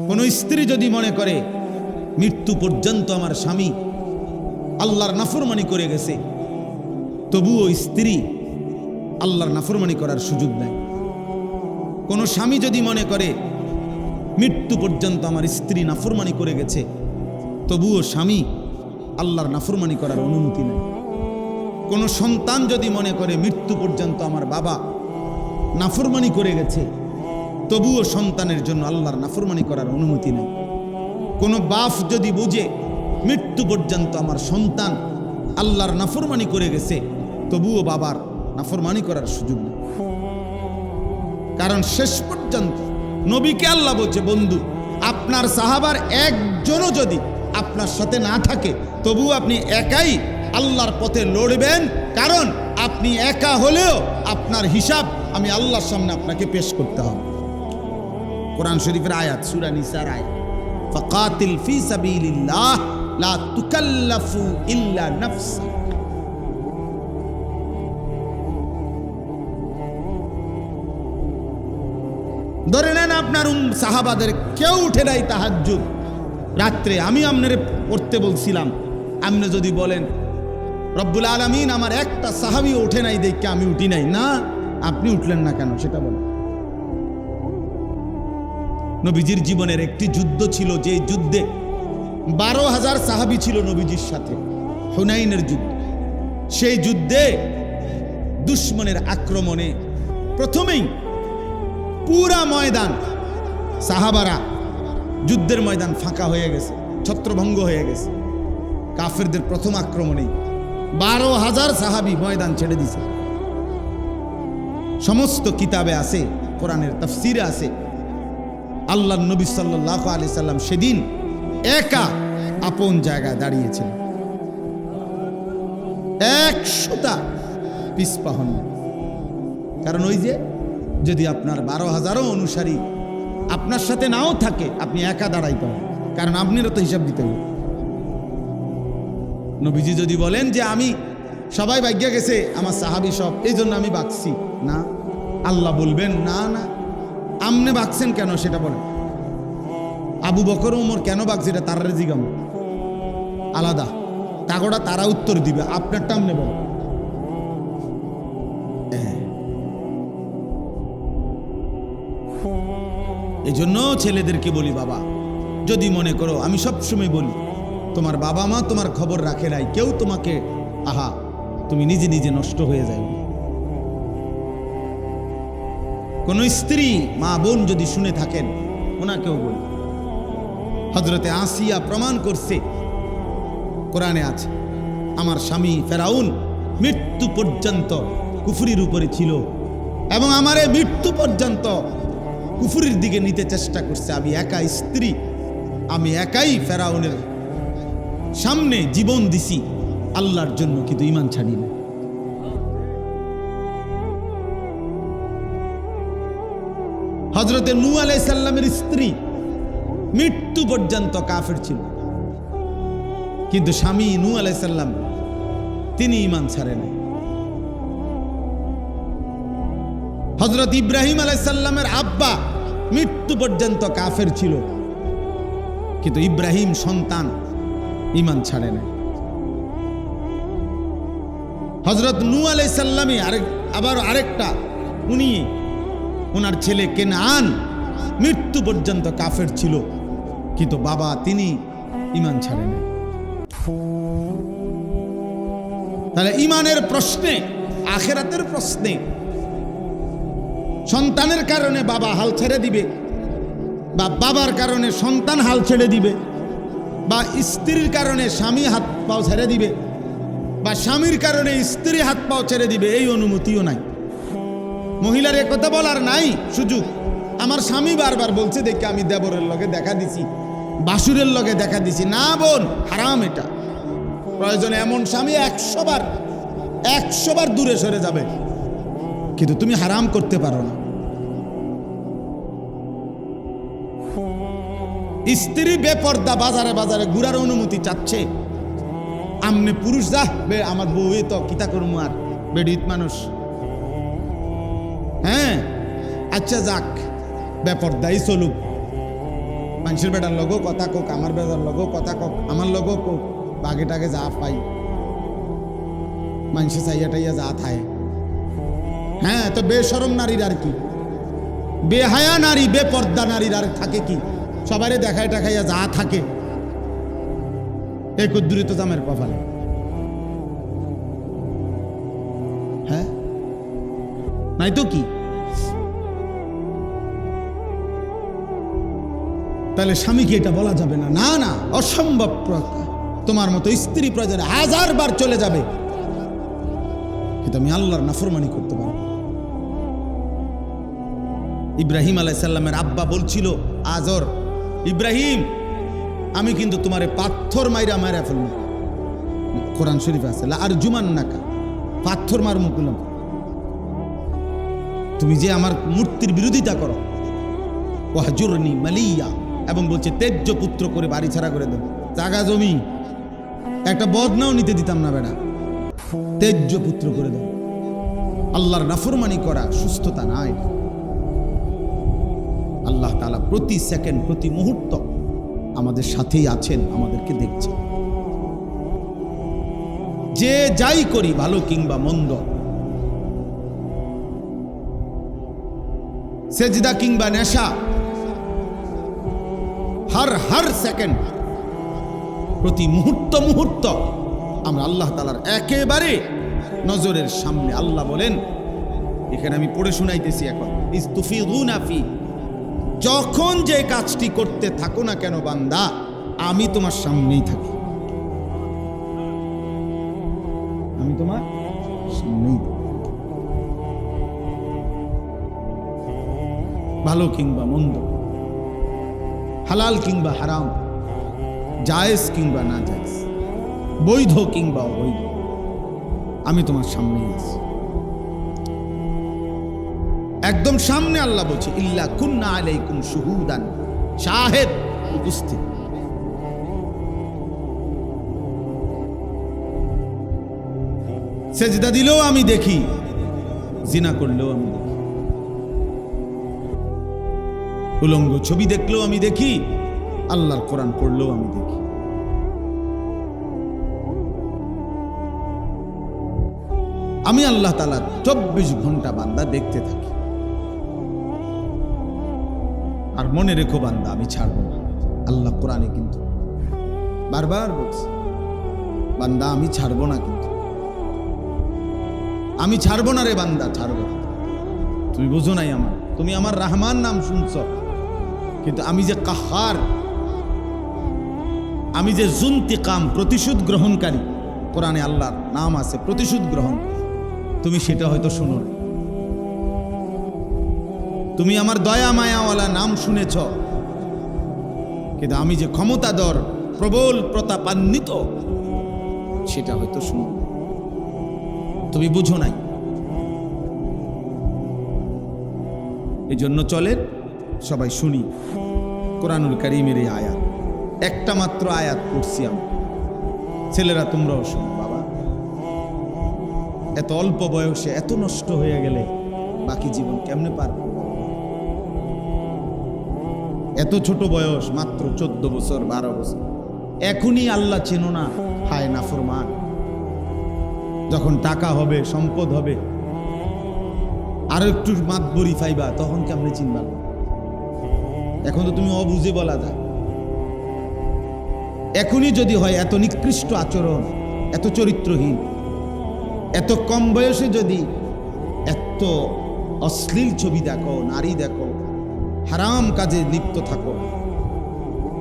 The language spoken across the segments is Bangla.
কোন স্ত্রী যদি মনে করে মৃত্যু পর্যন্ত আমার স্বামী আল্লাহর নাফরমানি করে গেছে, তবুও স্ত্রী আল্লাহর নাফরমানি করার সুযোগ নেয়। কোন স্বামী যদি মনে করে মৃত্যু পর্যন্ত আমার স্ত্রী নাফরমানি করে গেছে, তবুও স্বামী আল্লাহর নাফরমানি করার অনুমতি নেই। কোন সন্তান যদি মনে করে মৃত্যু পর্যন্ত আমার বাবা নাফরমানি করে গেছে, তবুও সন্তানের জন্য আল্লাহর নাফরমানি করার অনুমতি নেই। কোন বাপ যদি বুঝে মৃত্যু পর্যন্ত আমার সন্তান আল্লাহর নাফরমানি করে গেছে, তবুও বাবার নাফরমানি করার সুযোগ নেই। কারণ শেষ পর্যন্ত নবীকে আল্লাহ বলছে, বন্ধু আপনার সাহাবার একজনও যদি আপনার সাথে না থাকে, তবুও আপনি একাই আল্লাহর পথে লড়বেন, কারণ আপনি একা হলেও আপনার হিসাব আমি আল্লাহর সামনে আপনাকে পেশ করতে হবে। কোরআন শরীফের আয়াত, সূরা নিসার আয়াত, ফাকাতিল ফি সাবিলিল্লাহ লা তুকাল্লাফু ইল্লা নাফসাক। ধরে নেন আপনার সাহাবাদের কেউ উঠে নাই তাহাজ্জুদ রাত্রে, আমি আপনারে পড়তে বলছিলাম, আপনি যদি বলেন রব্বুল আলামিন আমার একটা সাহাবীও উঠে নাই দেখে আমি উঠি নাই, না আপনি উঠলেন না কেন সেটা বলেন। নবীজির জীবনের একটি যুদ্ধ ছিল, যে যুদ্ধে 12,000 সাহাবী ছিল নবীজির সাথে, হুনাইনের যুদ্ধ। সেই যুদ্ধে দুশমনের আক্রমণে প্রথমেই পুরা ময়দান সাহাবারা, যুদ্ধের ময়দান ফাঁকা হয়ে গেছে, ছত্রভঙ্গ হয়ে গেছে। কাফেরদের প্রথম আক্রমণেই 12,000 সাহাবী ময়দান ছেড়ে দিছে। সমস্ত কিতাবে আছে, কোরআনের তাফসিরে আছে, আল্লাহর নবী সাল্লাল্লাহু আলাইহি সাল্লাম সেদিন একা আপন জায়গায় দাঁড়িয়েছিলেন, 100টা পিছপা হন। কারণ ওই যে যদি আপনার 12,000ও অনুসারী আপনার সাথে নাও থাকে, আপনি একা দাঁড়াইতে হবে, কারণ আপনারও তো হিসাব দিতে হবে। নবীজি যদি বলেন যে আমি সবাই ভাগ্যে গেছে আমার সাহাবী সব, এই জন্য আমি বাঁচছি, না, আল্লাহ বলবেন না না আমনে বাঁচছেন কেন সেটা বলেন। আবু বকর ওমর কেন বাঁচছে এটা তারা জিগাম আলাদা, তাগোটা তারা উত্তর দিবে, আপনারটা আমনে বলেন। এই জন্য ছেলেদেরকে বলি, বাবা যদি মনে করো, আমি সবসময় বলি, তোমার বাবা মা তোমার খবর রাখে নাই, কেউ তোমাকে আহা তুমি নিজে নিজে নষ্ট হয়ে যাবে। কোন স্ত্রী মা বোন যদি শুনে থাকেন, ওনাকেও বলি, হযরতে আসিয়া প্রমাণ করছে, কোরআনে আছে, আমার স্বামী ফেরাউন মৃত্যু পর্যন্ত কুফরির উপরে ছিল এবং আমারে মৃত্যু পর্যন্ত কুফরির দিকে নিতে চেষ্টা করছে। আমি একা স্ত্রী, আমি একাই ফেরাউনের সামনে জীবন দিছি আল্লাহর জন্য, কিন্তু ঈমান ছাড়ি না। হযরতে নূহ আলাইহিস সালামের স্ত্রী মৃত্যু পর্যন্ত কাফের ছিল, কিন্তু স্বামী নূহ আলাইহিস সালাম তিনি ঈমান ছাড়েন। হযরত ইব্রাহিম আলাইহিস সালামের আব্বা মৃত্যু পর্যন্ত কাফের ছিল, কিন্তু ইব্রাহিম সন্তান ঈমান ছাড়ে না। হযরত নূহ আলাইহিস সালামই আবার আরেকটা, উনি ওনার ছেলে কেনান মৃত্যু পর্যন্ত কাফের ছিল, কিন্তু বাবা তিনি ঈমান ছাড়ে না। তাহলে ঈমানের প্রশ্নে, আখিরাতের প্রশ্নে সন্তানের কারণে বাবা হাল ছেড়ে দিবে, বা বাবার কারণে সন্তান হাল ছেড়ে দিবে, বা স্ত্রীর কারণে স্বামী হাত পাও ছেড়ে দিবে, বা স্বামীর কারণে স্ত্রী হাত পাও ছেড়ে দিবে, এই অনুমতিও নাই। মহিলার একথা বলার নাই সুযোগ। আমার স্বামী বারবার বলছে দেখে আমি দেবরের লগে দেখা দিছি, বাসুরের লগে দেখা দিছি, না বোন হারাম এটা। প্রয়োজনে এমন স্বামী 100 বার দূরে সরে যাবে, কিন্তু তুমি হারাম করতে পারো না। স্ত্রী বেপর্দা বাজারে বাজারে ঘুরার অনুমতি চাচ্ছে, আমনে পুরুষ যা বে আমার বউ এ তো কিতা করবো আর বেডিত মানুষ, হ্যাঁ আচ্ছা যাক বেপর্দাই চলুক, মানুষের বেটার লগো কথা কোক, আমার বেটার লগো কথা কোক, আমার লগো কোক, বাগে টাগে যা পাই মানুষে চাইয়া টাইয়া যা থায়। হ্যাঁ, তো বেশরম নারীর আর কি, বেহায়া নারী, বেপর্দা নারীর আর থাকে কি? সবারে দেখায় টাকাইয়া যা থাকে এই কুদ্দুরিত জামের কপালে। হ্যাঁ, নাই তো কি? তাহলে স্বামীকে এটা বলা যাবে না? না না, অসম্ভব। তোমার মতো স্ত্রী প্রয়োজনে 1000 বার চলে যাবে, কিন্তু আমি আল্লাহর নাফরমানি করতে পারবো। ইব্রাহিম আলাইহিস সালামের আব্বা বলছিল আজর, ইব্রাহিম আমি কিন্তু তোমারে পাথর মাইরা মাইরা ফেলবো। কোরআন শরীফে আছে লা আরজুমান্নাকা, পাথর মার মুকুলাম, তুমি যে আমার মূর্তির বিরোধিতা করো। ওয়াহজুরনি মালিয়া, এবং বলছে তেজ্য পুত্র করে বাড়ি ছাড়া করে দেব, জাগা জমি একটা বদনাও নিতে দিতাম না বেটা, তেজ্য পুত্র করে দেব। আল্লাহর নাফরমানি করা সুস্থতা নাই। আল্লাহ তাআলা প্রতি সেকেন্ড প্রতি মুহূর্ত আমাদের সাথেই আছেন, আমাদেরকে দেখছেন। যে যাই করি ভালো কিংবা মন্দ, সেজদা কিংবা নেশা, হর সেকেন্ড প্রতি মুহূর্ত আমরা আল্লাহ তাআলার একেবারে নজরের সামনে। আল্লাহ বলেন, এখানে আমি পড়ে শোনাইতেছি এখন, ইস্তুফিদুনা ফি, যখন যে কাজটি করতে থাকো না কেন বান্দা, আমি তোমার সামনেই থাকি, আমি তোমার সামনেই থাকি। ভালো কিংবা মন্দ, হালাল কিংবা হারাম, জায়েজ কিংবা না জায়েজ, বৈধ কিংবা অবৈধ, আমি তোমার সামনেই আছি, একদম সামনে। আল্লাহ বলছে ইল্লা কুন্না আলাইকুম শুহুদান, শাহেদ, উপস্থিত। সেজদা দিলেও আমি দেখি, জিনা করলেও আমি দেখি, উলঙ্গ ছবি দেখলেও আমি দেখি, আল্লাহর কোরআন পড়লেও আমি দেখি। আমি আল্লাহ তাআলা 24 ঘন্টা বান্দা দেখতে থাকি। আর মনে রেখো বান্দা, আমি ছাড়বো না। আল্লাহ কোরআনে কিন্তু বারবার বলছে, বান্দা আমি ছাড়বো না, কিন্তু আমি ছাড়বো না রে বান্দা, ছাড়বো না। তুমি বুঝো নাই আমার, তুমি আমার রহমান নাম শুনছ, কিন্তু আমি যে কাহার, আমি যে জুনতিকাম, প্রতিশোধ গ্রহণকারী, কোরআনে আল্লাহর নাম আছে প্রতিশোধ গ্রহণ, তুমি সেটা হয়তো শুনো না। তুমি আমার দয়া মায়াওয়ালা নাম শুনেছ, কিন্তু আমি যে ক্ষমতাধর, প্রবল প্রতাপান্বিত, সেটা হয়তো শুনো, তুমি বুঝো নাই। এই জন্য চলে সবাই শুনি কোরআনুল কারীমের এই আয়াত, একটা মাত্র আয়াত পড়ছি আমি। ছেলেরা তোমরাও শুনো বাবা, এত অল্প বয়সে এত নষ্ট হয়ে গেলে বাকি জীবন কেমনে পারবে? এত ছোট বয়স, মাত্র 14 বছর 12 বছর, এখনই আল্লাহ চেনো না, হায় নাফরমান। যখন টাকা হবে, সম্পদ হবে, আরো একটু মাতবরি পাইবা, তখন কেমনে চিনবা? এখন তো তুমি অবুঝে বলা যায়। এখনই যদি হয় এত নিকৃষ্ট আচরণ, এত চরিত্রহীন, এত কম বয়সে যদি এত অশ্লীল ছবি দেখো, নারী দেখো, হারাম কাজে লিপ্ত থাকো,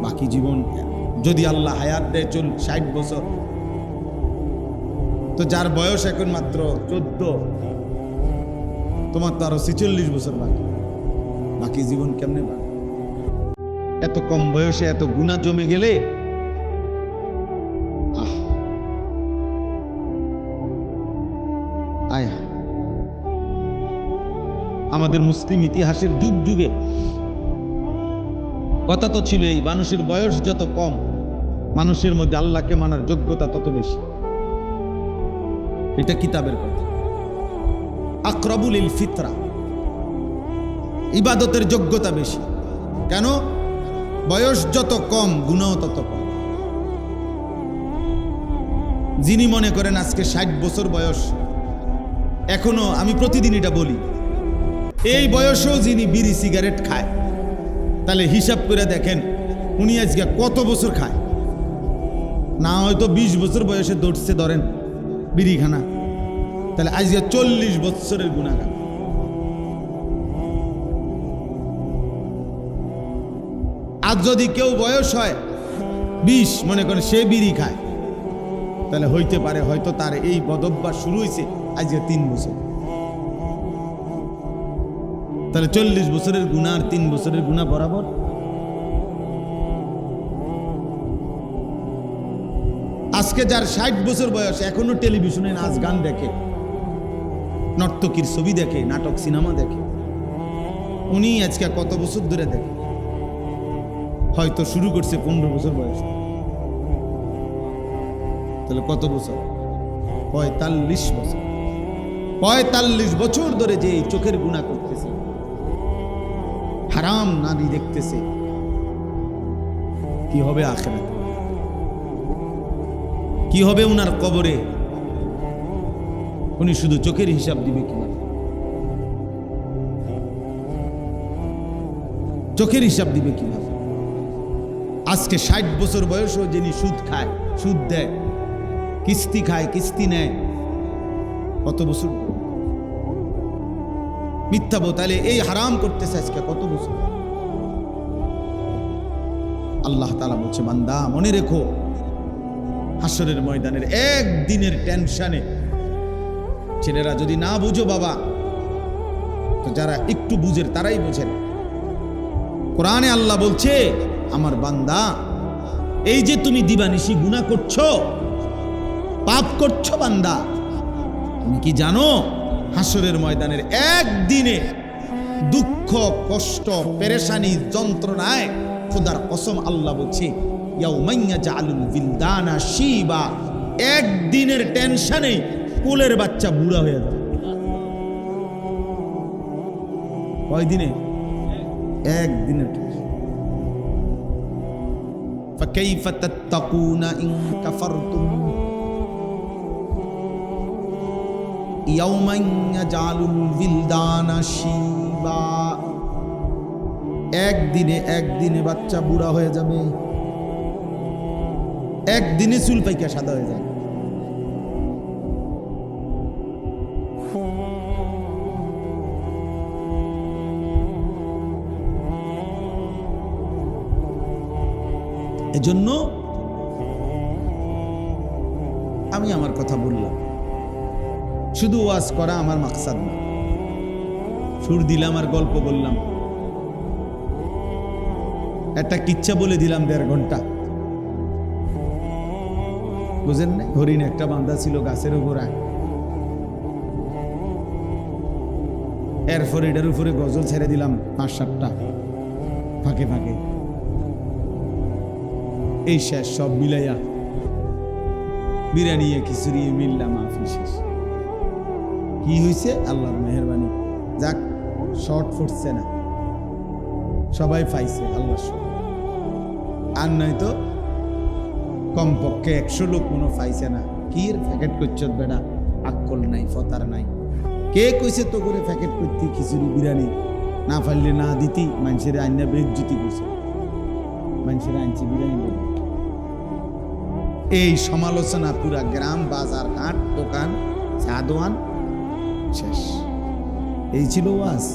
বাকি জীবন যদি আল্লাহ হায়াত দেয় 60 বছর, তো যার বয়স এখন মাত্র 14, তোমার তো আরো 46 বছর বাকি, বাকি জীবন কেমনে পাবে? এত কম বয়সে এত গুনাহ জমে গেলে আমাদের মুসলিম ইতিহাসের যুগ যুগে কথা তো ছিল এই, মানুষের বয়স যত কম, মানুষের মধ্যে আল্লাহকে মানার যোগ্যতা তত বেশি। এটা কিতাবের কথা। আকরাবুল ইল ফিতরা, ইবাদতের যোগ্যতা বেশি। কেন? বয়স যত কম গুনাহ তত কম। যিনি মনে করেন আজকে 60 বছর বয়স, এখনো আমি প্রতিদিন এটা বলি, এই বয়সেও যিনি বিড়ি সিগারেট খায়, তাহলে হিসাব করে দেখেন উনি আজকে কত বছর খায়। না হয়তো 20 বছর বয়সে দৌড়ছে ধরেন বিড়িখানা, তাহলে আজকে 40 বছরের গুনাহগার। আর যদি কেউ বয়স হয় 20, মনে করেন সে বিড়ি খায়, তাহলে হইতে পারে হয়তো তার এই বদভ্যাস শুরু হয়েছে আজকে 3 বছর। তাহলে 40 বছরের গুনাহ আর 3 বছরের গুনাহ বরাবর। আজকে যার 60 বছর বয়স এখনো টেলিভিশনে নাচ গান দেখে, নর্তকীর ছবি দেখে, নাটক সিনেমা দেখে, উনি আজকে কত বছর ধরে দেখে? হয়তো শুরু করছে 15 বছর বয়স। তাহলে কত বছর? 45 বছর। 45 বছর ধরে যে চোখের গুনাহ করতেছে, হারাম নারী দেখতেছে, কি হবে আখিরাতে? কি হবে উনার কবরে? উনি শুধু চোখের হিসাব দিবে কিভাবে? চোখের হিসাব দিবে কিভাবে? আজকে 60 বছর বয়সও যিনি সুদ খায়, সুদ দেয়, কিস্তি খায়, কিস্তি নেয়, কত বছর? মিথ্যা তাহলে এই হারাম করতেছে আজকে কত বছর? আল্লাহ তাআলা বলছে, বান্দা মনে রেখো, হাসরের ময়দানের একদিনের টেনশনে, ছেলেরা যদি না বুঝো বাবা, তো যারা একটু বুঝের তারাই বোঝেন। কোরআনে আল্লাহ বলছে, আমার বান্দা এই যে তুমি দিবানিশি গুনাহ করছো, পাপ করছো বান্দা, তুমি কি জানো হাসরের ময়দানের একদিনে দুঃখ, কষ্ট, পেরেশানি, যন্ত্রণায় খোদার কসম আল্লাহ বলছে, ইয়াউমাইয়া জাআলুল বিলদানা শিবা, একদিনের টেনশনে কোলের বাচ্চা বুড়া হয়ে যাবে। কয়দিনে? একদিনের টেনশন। ফাকাইফা তাত্তাকুনা ইন কাফারতুম ইয়াউমাইয়া জাআলুল বিলদানা শিবা, একদিনে বাচ্চা বুড়া হয়ে যাবে, একদিনে চুল পাইকা সাদা হয়ে যায়। এজন্য আমি আমার কথা বললাম, শুধু ওয়াজ করা আমার মাকসাদ না। সুর দিলাম আর গল্প বললাম, একটা কিচ্ছা বলে দিলাম 1.5 ঘন্টা, বুঝেন না? হরিণ একটা বাঁধা ছিল গাছের উপরে, এরপর এটার উপরে গজল ছেড়ে দিলাম 5-7টা ফাঁকে ফাঁকে। এই শেষ সব মিলাইয়া বিরিয়ানি খিচুড়ি মিললাম, মাহফিল শেষ। কি হয়েছে? আল্লাহর মেহেরবানি, যাক শর্ট ফুটছে না, সবাই পাইছে আল্লাহ। আর নয়তো কমপক্ষে 100 লোক কোনো পাইছে না। কি প্যাকেট করছো বেটা, আকল নাই, ফতার নাই। কে কইছে তো করে প্যাকেট করতি খিচুড়ি বিরিয়ানি, না পারলে না দিতি, মানুষের আইনা বেজ্জতি করছে, মানুষের আনছি বিরিয়ানি বলে। এই সমালোচনা পুরা গ্রাম, বাজার, হাট, দোকান, চা দোয়ান শেষ। এই ছিল ওয়াজ,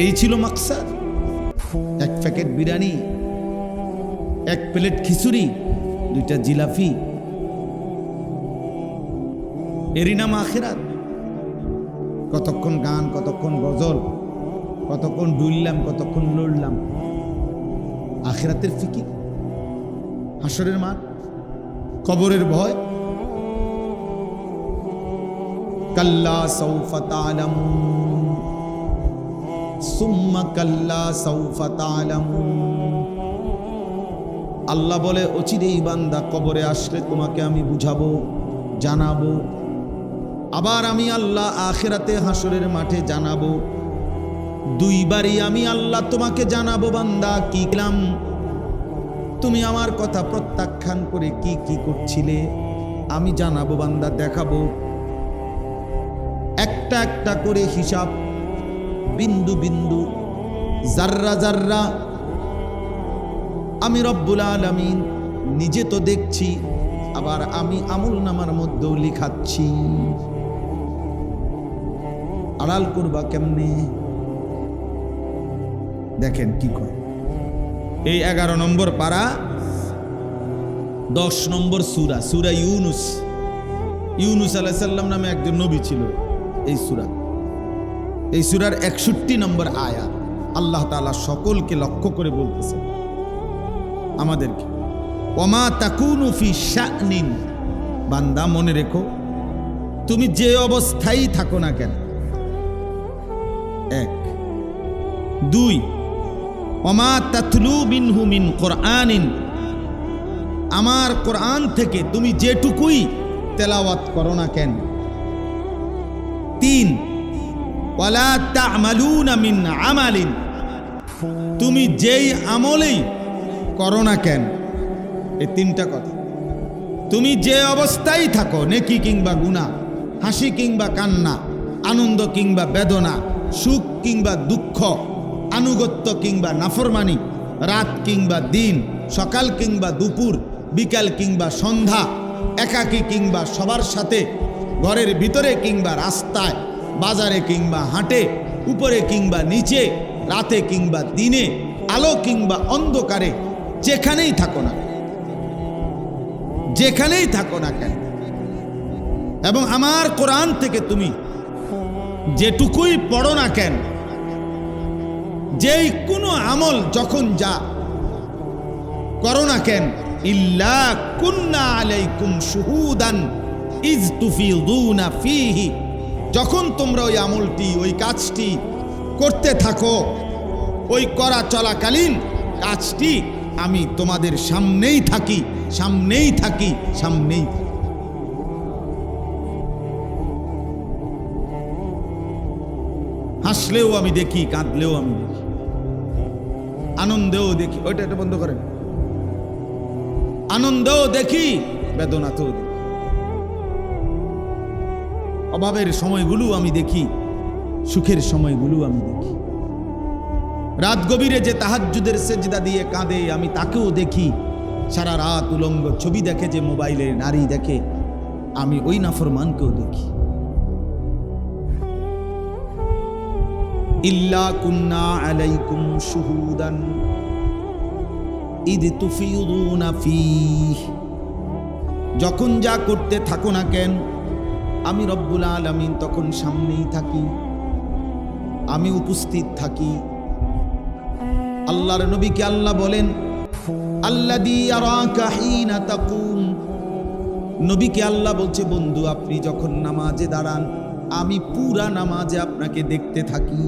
এই ছিল মাকসাদ। 1 প্যাকেট বিরিয়ানি, 1 প্লেট খিচুড়ি, 2টা জিলাপি, এরই নাম আখিরাত। কতক্ষণ গান, কতক্ষণ গজল, কতক্ষণ ডুললাম, কতক্ষণ লড়লাম। আখিরাতের ফিকির, হাসরের মাঠ, কবরের ভয়। কাল্লা সাউফা তা'লামুন সুম্মা কাল্লা সাউফা তা'লামুন। আল্লাহ বলে, অচিরেই বান্দা কবরে আসলে তোমাকে আমি বুঝাবো, জানাবো। আবার আমি আল্লাহ আখিরাতে হাসরের মাঠে জানাবো। দুইবারই আমি আল্লাহ তোমাকে জানাবো বান্দা কি করলাম, তুমি আমার কথা প্রত্যাখ্যান করে কি কি করছিলে আমি জানাবো বান্দা, দেখাবো। একটা একটা করে হিসাব, বিন্দু বিন্দু, জাররা জাররা আমি রব্বুল আলামিন নিজে তো দেখছি, আবার আমি আমল নামার মধ্যেও লিখাচ্ছি। আড়াল করবা কেমনে? দেখেন কি করে। এই 11 নম্বর পারা 10 নম্বর সূরা, সূরা ইউনুস। ইউনুস আলাইহিস সালাম নামে একজন নবী ছিল। এই সূরার 61 নম্বর আয়াত আল্লাহ তাআলা সকলকে লক্ষ্য করে বলতেছেন, আমাদেরকে, ওমা তাকুনু ফি শা'নিন, বান্দা মনে রেখো তুমি যে অবস্থায় থাকো না কেন। 1 2 ওমা তাতলু মিনহু মিন কুরআনিন, আমার কোরআন থেকে তুমি যেটুকুই তেলাওয়াত করো না কেন। 3 ওয়ালা তা'মালুনা মিন আমালিন, তুমি যেই আমলেই করো না কেন। এই 3টা কথা। তুমি যে অবস্থায় থাকো, নেকি কিংবা গুনাহ, হাসি কিংবা কান্না, আনন্দ কিংবা বেদনা, সুখ কিংবা দুঃখ, আনুগত্য কিংবা নাফরমানি, রাত কিংবা দিন, সকাল কিংবা দুপুর, বিকাল কিংবা সন্ধ্যা, একাকী কিংবা সবার সাথে, ঘরের ভিতরে কিংবা রাস্তায়, বাজারে কিংবা হাটে, উপরে কিংবা নিচে, রাতে কিংবা দিনে, আলো কিংবা অন্ধকারে, যেখানেই থাকো না, যেখানেই থাকো না কেন, এবং আমার কোরআন থেকে তুমি যেটুকুই পড়ো না কেন, যেই কোনো আমল যখন যা করো না কেন, ইল্লা কুন্না আলাইকুম শুহুদান ইজ তুফিদুনা ফীহি, যখন তোমরা ওই আমলটি, ওই কাজটি করতে থাকো, ওই করা চলাকালীন কাজটি আমি তোমাদের সামনেই থাকি, সামনেই থাকি, সামনেই। হাসলেও আমি দেখি, কাঁদলেও আমি দেখি, আনন্দেও দেখি। ওইটা এটা বন্ধ করেন। আনন্দেও দেখি, বেদনাতেও দেখি, অভাবের সময়গুলো আমি দেখি, সুখের সময়গুলো আমি দেখি। রাত গভীরে যে তাহাজ্জুদের সেজদা দিয়ে কাঁদে আমি তাকেও দেখি, সারা রাত উলঙ্গ ছবি দেখে যে মোবাইলে নারী দেখে আমি ওই নাফরমানকেও দেখি। ইল্লা কুন্না আলাইকুম শুহুদান ইদ তুফিদুনা ফীহি, যখন যা করতে থাকো না কেন আমি রব্বুল আলামিন তখন সামনেই থাকি, আমি উপস্থিত থাকি। আল্লাহর নবীকে আল্লাহ বলেন আল্লাযী ইয়ারাকা হিনা তাকুম, নবীকে আল্লাহ বলছে বন্ধু আপনি যখন নামাজে দাঁড়ান আমি পুরা নামাজে আপনাকে দেখতে থাকি।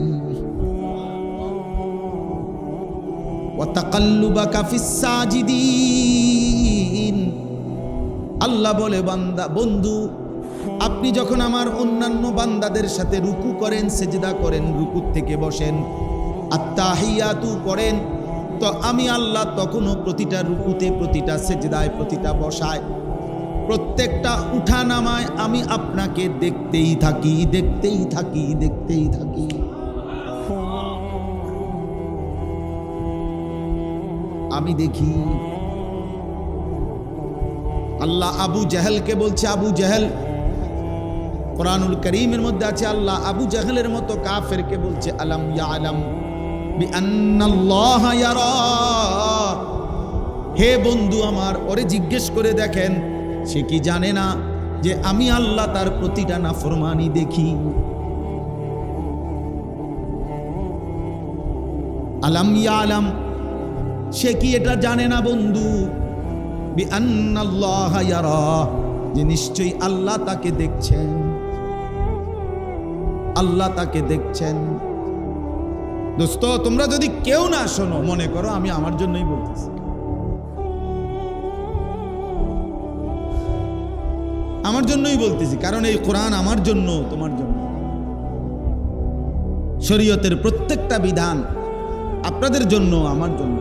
ওয়া তাকাল্লুবাকা ফিস সাজিদিন, আল্লাহ বলে বান্দা বন্ধু আপনি যখন আমার অন্যান্য বান্দাদের সাথে রুকু করেন, সেজদা করেন, রুকু থেকে বসেন, আত্তাহিয়াতু পড়েন, তো আমি আল্লাহ তখনও প্রতিটা রুকুতে, প্রতিটা সেজদায়, প্রতিটা বসায়, প্রত্যেকটা উঠা নামায় আমি আপনাকে দেখতেই থাকি, দেখতেই থাকি, দেখতেই থাকি। আমি দেখি। আল্লাহ আবু জাহেলকে বলছে, আবু জাহেল, কুরআনুল কারীমের মধ্যে আছে আল্লাহ আবু জাহেলের মতো কাফেরকে বলছে আলাম ইয়ালাম বিআন্নাল্লাহা ইয়ারা, হে বন্ধু আমার ওরে জিজ্ঞেস করে দেখেন সে কি জানে না যে আমি আল্লাহ তার প্রতিটা নাফরমানি দেখি। আলাম ইয়ালাম, সে কি এটা জানে না বন্ধু বিআন্নাল্লাহা ইয়ারা, যে নিশ্চয়ই আল্লাহ তাকে দেখছেন, আল্লাহ তাকে দেখছেন। দোস্ত তোমরা যদি কেউ না শোনো মনে করো আমি আমার জন্যই বলতেছি, আমার জন্যই বলতেছি, কারণ এই কোরআন আমার জন্য, তোমার জন্য। শরীয়তের প্রত্যেকটা বিধান আপনাদের জন্য, আমার জন্য।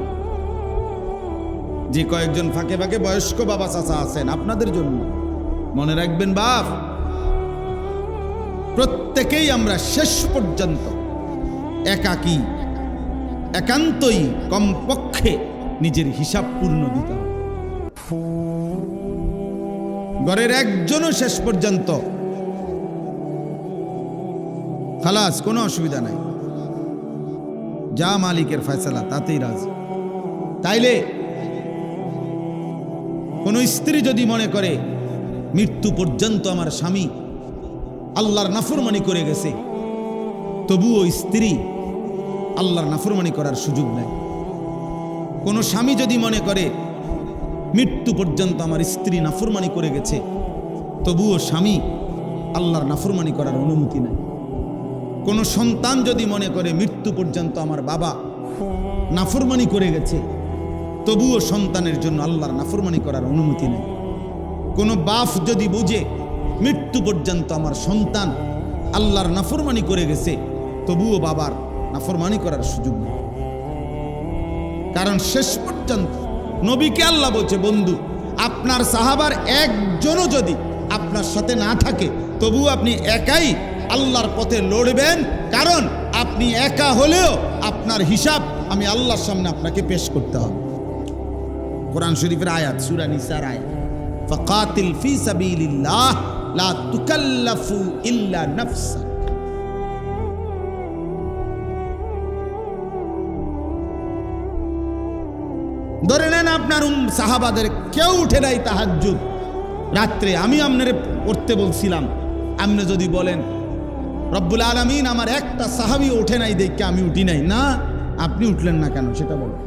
যে কয়েকজন ফাঁকে ফাঁকে বয়স্ক বাবা চাচা আছেন, আপনাদের জন্য। মনে রাখবেন বাপ, প্রত্যেকেই আমরা শেষ পর্যন্ত একাকী, একান্তই কমপক্ষে নিজের হিসাব পূর্ণ দিতে হবে। ঘরের একজনও শেষ পর্যন্ত খালাস, কোনো অসুবিধা নাই, যা মালিকের ফয়সালা তাতেই রাজি। তাইলে কোন স্ত্রী যদি মনে করে মৃত্যু পর্যন্ত আমার স্বামী আল্লাহর নাফরমানি করে গেছে, তবুও স্ত্রী আল্লাহর নাফরমানি করার সুযোগ নাই। কোন স্বামী যদি মনে করে মৃত্যু পর্যন্ত আমার স্ত্রী নাফরমানি করে গেছে, তবুও স্বামী আল্লাহর নাফরমানি করার অনুমতি নাই। কোন সন্তান যদি মনে করে মৃত্যু পর্যন্ত আমার বাবা নাফরমানি করে গেছে, তবুও সন্তানের জন্য আল্লাহর নাফরমানি করার অনুমতি নেই। কোন বাপ যদি বুঝে মৃত্যু পর্যন্ত আমার সন্তান আল্লাহর নাফরমানি করে গেছে, তবুও বাবার নাফরমানি করার সুযোগ নেই। কারণ শেষ পর্যন্ত নবীকে আল্লাহ বলছে, বন্ধু আপনার সাহাবার একজনও যদি আপনার সাথে না থাকে, তবুও আপনি একাই আল্লাহর পথে লড়বেন। কারণ আপনি একা হলেও আপনার হিসাব আমি আল্লাহর সামনে আপনাকে পেশ করতে হবে। কোরআন শরীফের আয়াত, সূরা নিসার আয়াত, ফাকাতিল ফি সাবিলিল্লাহ লা তুকাল্লাফু ইল্লা নাফসা। ধরে নেন আপনার সাহাবাদের কেউ উঠে নাই তাহাজ্জুদ রাত্রে, আমি আপনারে পড়তে বলছিলাম, আপনি যদি বলেন রব্বুল আলামিন আমার একটা সাহাবী ওঠে নাই দেখে আমি উঠি নাই, না আপনি উঠলেন না কেন সেটা বলেন।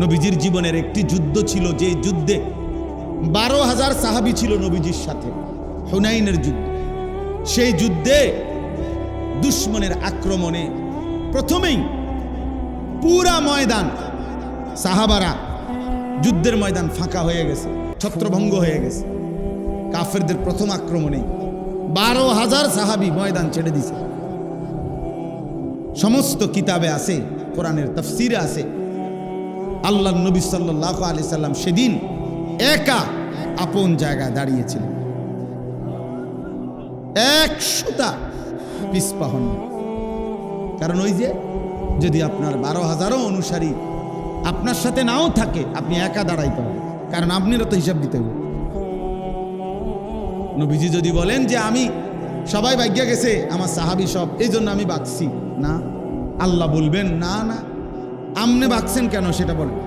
নবীজির জীবনের একটি যুদ্ধ ছিল, যে যুদ্ধে 12,000 সাহাবী ছিল নবীজির সাথে, হুনাইনের যুদ্ধ। সেই যুদ্ধে দুশমনের আক্রমণে প্রথমেই পুরা ময়দান, সাহাবারা যুদ্ধের ময়দান ফাঁকা হয়ে গেছে, ছত্রভঙ্গ হয়ে গেছে। কাফেরদের প্রথম আক্রমণে 12,000 সাহাবী ময়দান ছেড়ে দিছে। সমস্ত কিতাবে আছে, কোরআনের তাফসিরে আছে, আল্লাহ নবী সাল্লাল্লাহু আলাইহি সাল্লাম সেদিন একা আপন জায়গায় দাঁড়িয়েছিলেন, 100টা পিছপা হন। কারণ ওই যে যদি আপনার 12,000 অনুসারী আপনার সাথে নাও থাকে, আপনি একা দাঁড়াইতে হবে, কারণ আপনারও তো হিসাব দিতে হবে। নবীজি যদি বলেন যে আমি সবাই ভাগ্যা গেছে আমার সাহাবী সব, এই জন্য আমি বাঁচছি, না, আল্লাহ বলবেন না না আমনে বাঁচছেন কেন সেটা বলেন।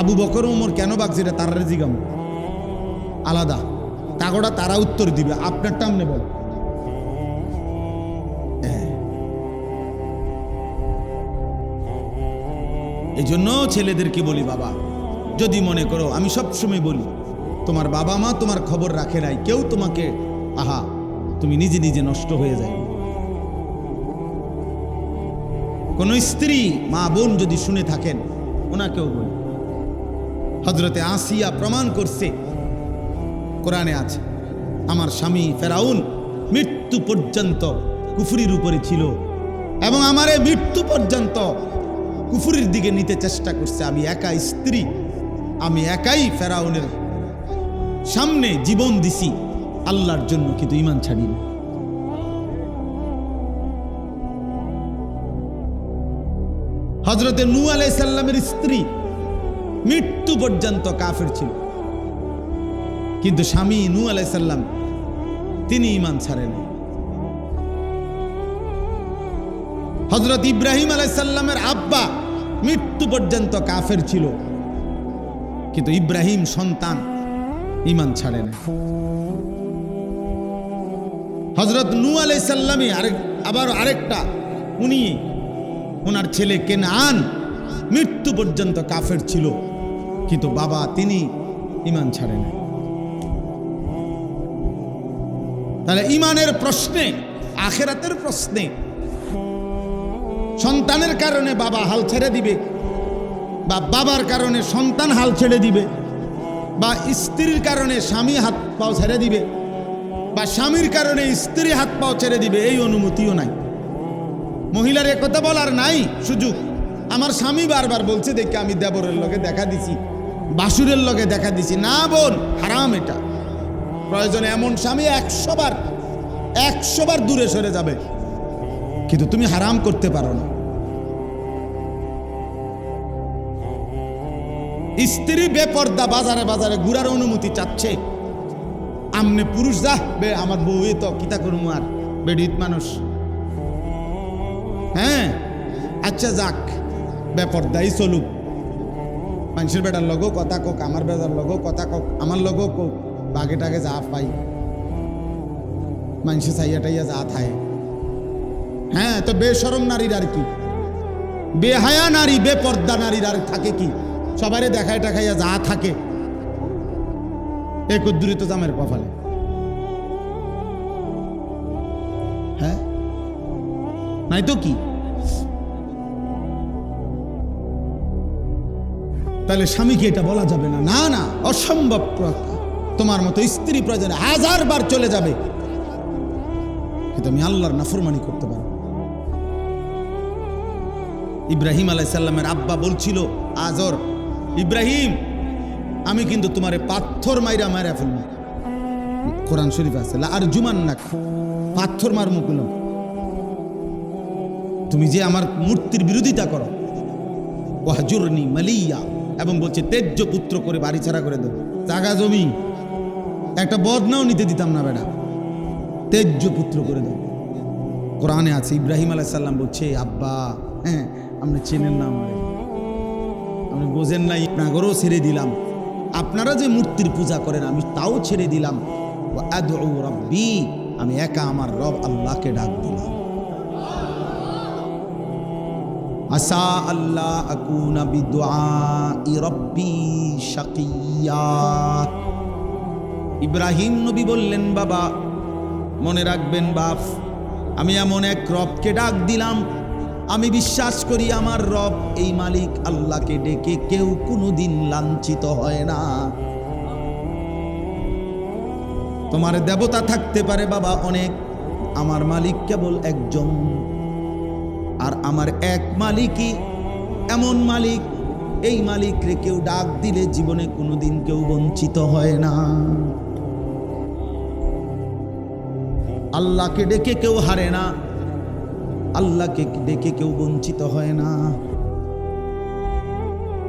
আবু বকর ওমর কেন বাঁচছে এটা তারা জিগাম আলাদা, তাগোটা তারা উত্তর দিবে, আপনারটা আমনে বল। এই জন্য ছেলেদেরকে বলি, বাবা যদি মনে করো, আমি সবসময় বলি, তোমার বাবা মা তোমার খবর রাখে নাই, কেউ তোমাকে আহা তুমি নিজে নিজে নষ্ট হয়ে যায়। কোন স্ত্রী মা বোন যদি শুনে থাকেন, ওনাকেও বলি, হযরতে আসিয়া প্রমাণ করছে, কোরআনে আছে, আমার স্বামী ফেরাউন মৃত্যু পর্যন্ত কুফরির উপরে ছিল এবং আমারে মৃত্যু পর্যন্ত কুফরির দিকে নিতে চেষ্টা করছে। আমি একা স্ত্রী, আমি একাই ফেরাউনের সামনে জীবন দিছি আল্লাহর জন্য, কিন্তু ঈমান ছাড়িনি। হযরতে নূহ আলাইহিস সালামের স্ত্রী মৃত্যু পর্যন্ত কাফের ছিল, কিন্তু স্বামী নূহ আলাইহিস সালাম তিনি ঈমান ছাড়েন। হযরত ইব্রাহিম আলাইহিস সালামের আব্বা মৃত্যু পর্যন্ত কাফের ছিল, কিন্তু ইব্রাহিম সন্তান ঈমান ছাড়ে না। হযরত নূহ আলাইহিস সালামই আবার আরেকটা, উনি ওনার ছেলে কেনান মৃত্যু পর্যন্ত কাফের ছিল, কিন্তু বাবা তিনি ঈমান ছাড়ে না। তাহলে ঈমানের প্রশ্নে, আখিরাতের প্রশ্নে, সন্তানের কারণে বাবা হাল ছেড়ে দিবে, বা বাবার কারণে সন্তান হাল ছেড়ে দিবে, বা স্ত্রীর কারণে স্বামী হাত পাও ছেড়ে দিবে, বা স্বামীর কারণে স্ত্রী হাত পাও ছেড়ে দিবে এই অনুমতিও নাই। মহিলার একথা বলার নাই সুযোগ। আমার স্বামী বারবার বলছে দেখে আমি দেবরের লগে দেখা দিছি, বাসুরের লগে দেখা দিছি। না বোন, হারাম এটা। প্রয়োজনে এমন স্বামী 100 বার দূরে সরে যাবে, কিন্তু তুমি হারাম করতে পারো না। স্ত্রী বেপর্দা বাজারে বাজারে ঘুরার অনুমতি চাচ্ছে, আমনে পুরুষ যা বে আমার বউ তো কিতা করবো আর বেডিত মানুষ। হ্যাঁ আচ্ছা যাক, বেপর্দাই চলুক, মানুষের বেটার লগো কথা কোক, আমার বেটার লগো কথা কোক, আমার লগো কোক, বাঘে টাগে যা পাই মানুষে চাইয়া টাইয়া যা থায়। হ্যাঁ তো বেশরম নারীর আর কি, বেহায়া নারী বেপর্দা নারীর আর থাকে কি? সবারে দেখায় টাকাইয়া যা থাকে একত্রিত জামের কপালে। হ্যাঁ নাই তো কি? তাহলে স্বামীকে এটা বলা যাবে না? না না, অসম্ভব কথা। তোমার মতো স্ত্রী প্রয়োজনে 1000 বার চলে যাবে, কিন্তু আমি আল্লাহর নাফরমানি করতে পারবো। ইব্রাহিম আলাইহিস সালামের আব্বা বলছিল আজর, ইব্রাহিম আমি কিন্তু তোমারে পাথর মাইরা মাইরা ফেলবো। কোরআন শরীফ আছে আর জুমান না, পাথর মার মুকুল, তুমি যে আমার মূর্তির বিরোধিতা করো। ওয়াহজুরনি মালিয়া, এবং বলছে তেজ্য পুত্র করে বাড়ি ছাড়া করে দেবো, জাগা জমি একটা বদনাও নিতে দিতাম না বেটা, তেজ্য পুত্র করে দেবো। কোরআনে আছে ইব্রাহিম আলাইহিস সালাম বলছে আব্বা, হ্যাঁ আপনি চেনেন না আমারে, আপনি বোঝেন নাই, আপনাদেরও ছেড়ে দিলাম, আপনারা যে মূর্তির পূজা করেন আমি তাও ছেড়ে দিলাম। আদউ রাব্বি, আমি একা আমার রব আল্লাহকে ডাক দিলাম। আসা আল্লাহ আকুনা বিদুআই রাব্বি শাকিয়া। ইব্রাহিম নবী বললেন বাবা মনে রাখবেন বাপ, আমি এমন এক রবকে ডাক দিলাম, আমি বিশ্বাস করি আমার রব এই মালিক আল্লাহকে ডেকে কেউ কোনোদিন লাঞ্ছিত হয় না। তোমার দেবতা থাকতে পারে বাবা অনেক, আমার মালিক কেবল একজন, আর আমার এক মালিকই এমন মালিক, এই মালিক রে কেউ ডাক দিলে জীবনে কোনোদিন কেউ বঞ্চিত হয় না। আল্লাহকে ডেকে কেউ হারে না, আল্লাহকে ডেকে কেউ বঞ্চিত হয় না।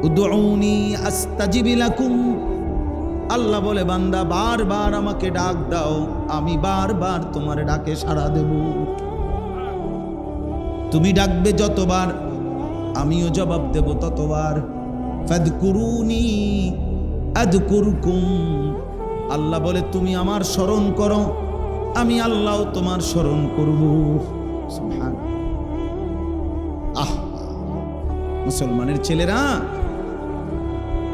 উদউনি আস্তাজিব লাকুম, আল্লাহ বলে বান্দা বারবার আমাকে ডাক দাও, আমি বারবার তোমার ডাকে সাড়া দেব। তুমি ডাকবে যতবার আমিও জবাব দেব ততবার। ফাদকুরুনি আযকুরকুম, আল্লাহ বলে তুমি আমার স্মরণ করো, আমি আল্লাহ তোমার স্মরণ করব। সুবহান। মুসলমানের ছেলেরা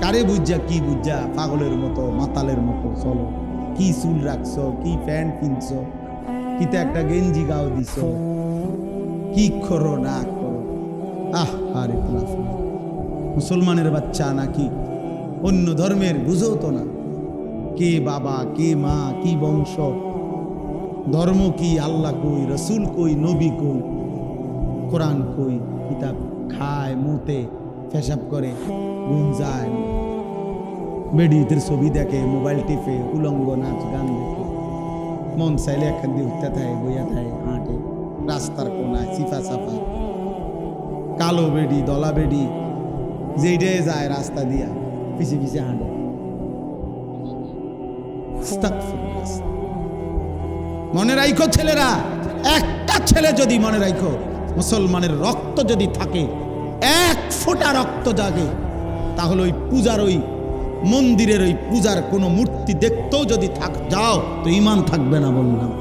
কারে বুঝা কি বুঝা, পাগলের মতো মাতালের মতো চলো, কি চুল রাখছো, কি প্যান্ট কিনছো, কিতে একটা গেঞ্জি গাও দিছো, কি করো না করো। আরে মুসলমানের বাচ্চা নাকি অন্য ধর্মের বুঝো তো না, কে বাবা কে মা কি বংশ, ধর্ম কি, আল্লাহ কই, রসুল কই, নবী কই, কোরআন কই, কিতাব খায় মুতে পেশাব করে ঘুম যায়, বেডিতের ছবি দেখে, মোবাইল টিপে, উলঙ্গ নাচ গান দেখে, মন চাইলে একখান দিয়ে উঠতে থাকে, বইয়া থাকে, হাঁটে রাস্তার কোনায় চিফা চাপা, কালো বেডি দলা বেডি যেইটাই যায় রাস্তা দিয়া পিছে পিছে হাঁটে। মনে রাখো ছেলেরা, একটা ছেলে যদি মনে রাখো মুসলমানের রক্ত যদি থাকে, 1 ফোঁটা রক্ত জাগে, তাহলে ওই পূজার ওই মন্দিরের ওই পূজার কোনো মূর্তি দেখতেও যদি যাও তো ঈমান থাকবে না। বললাম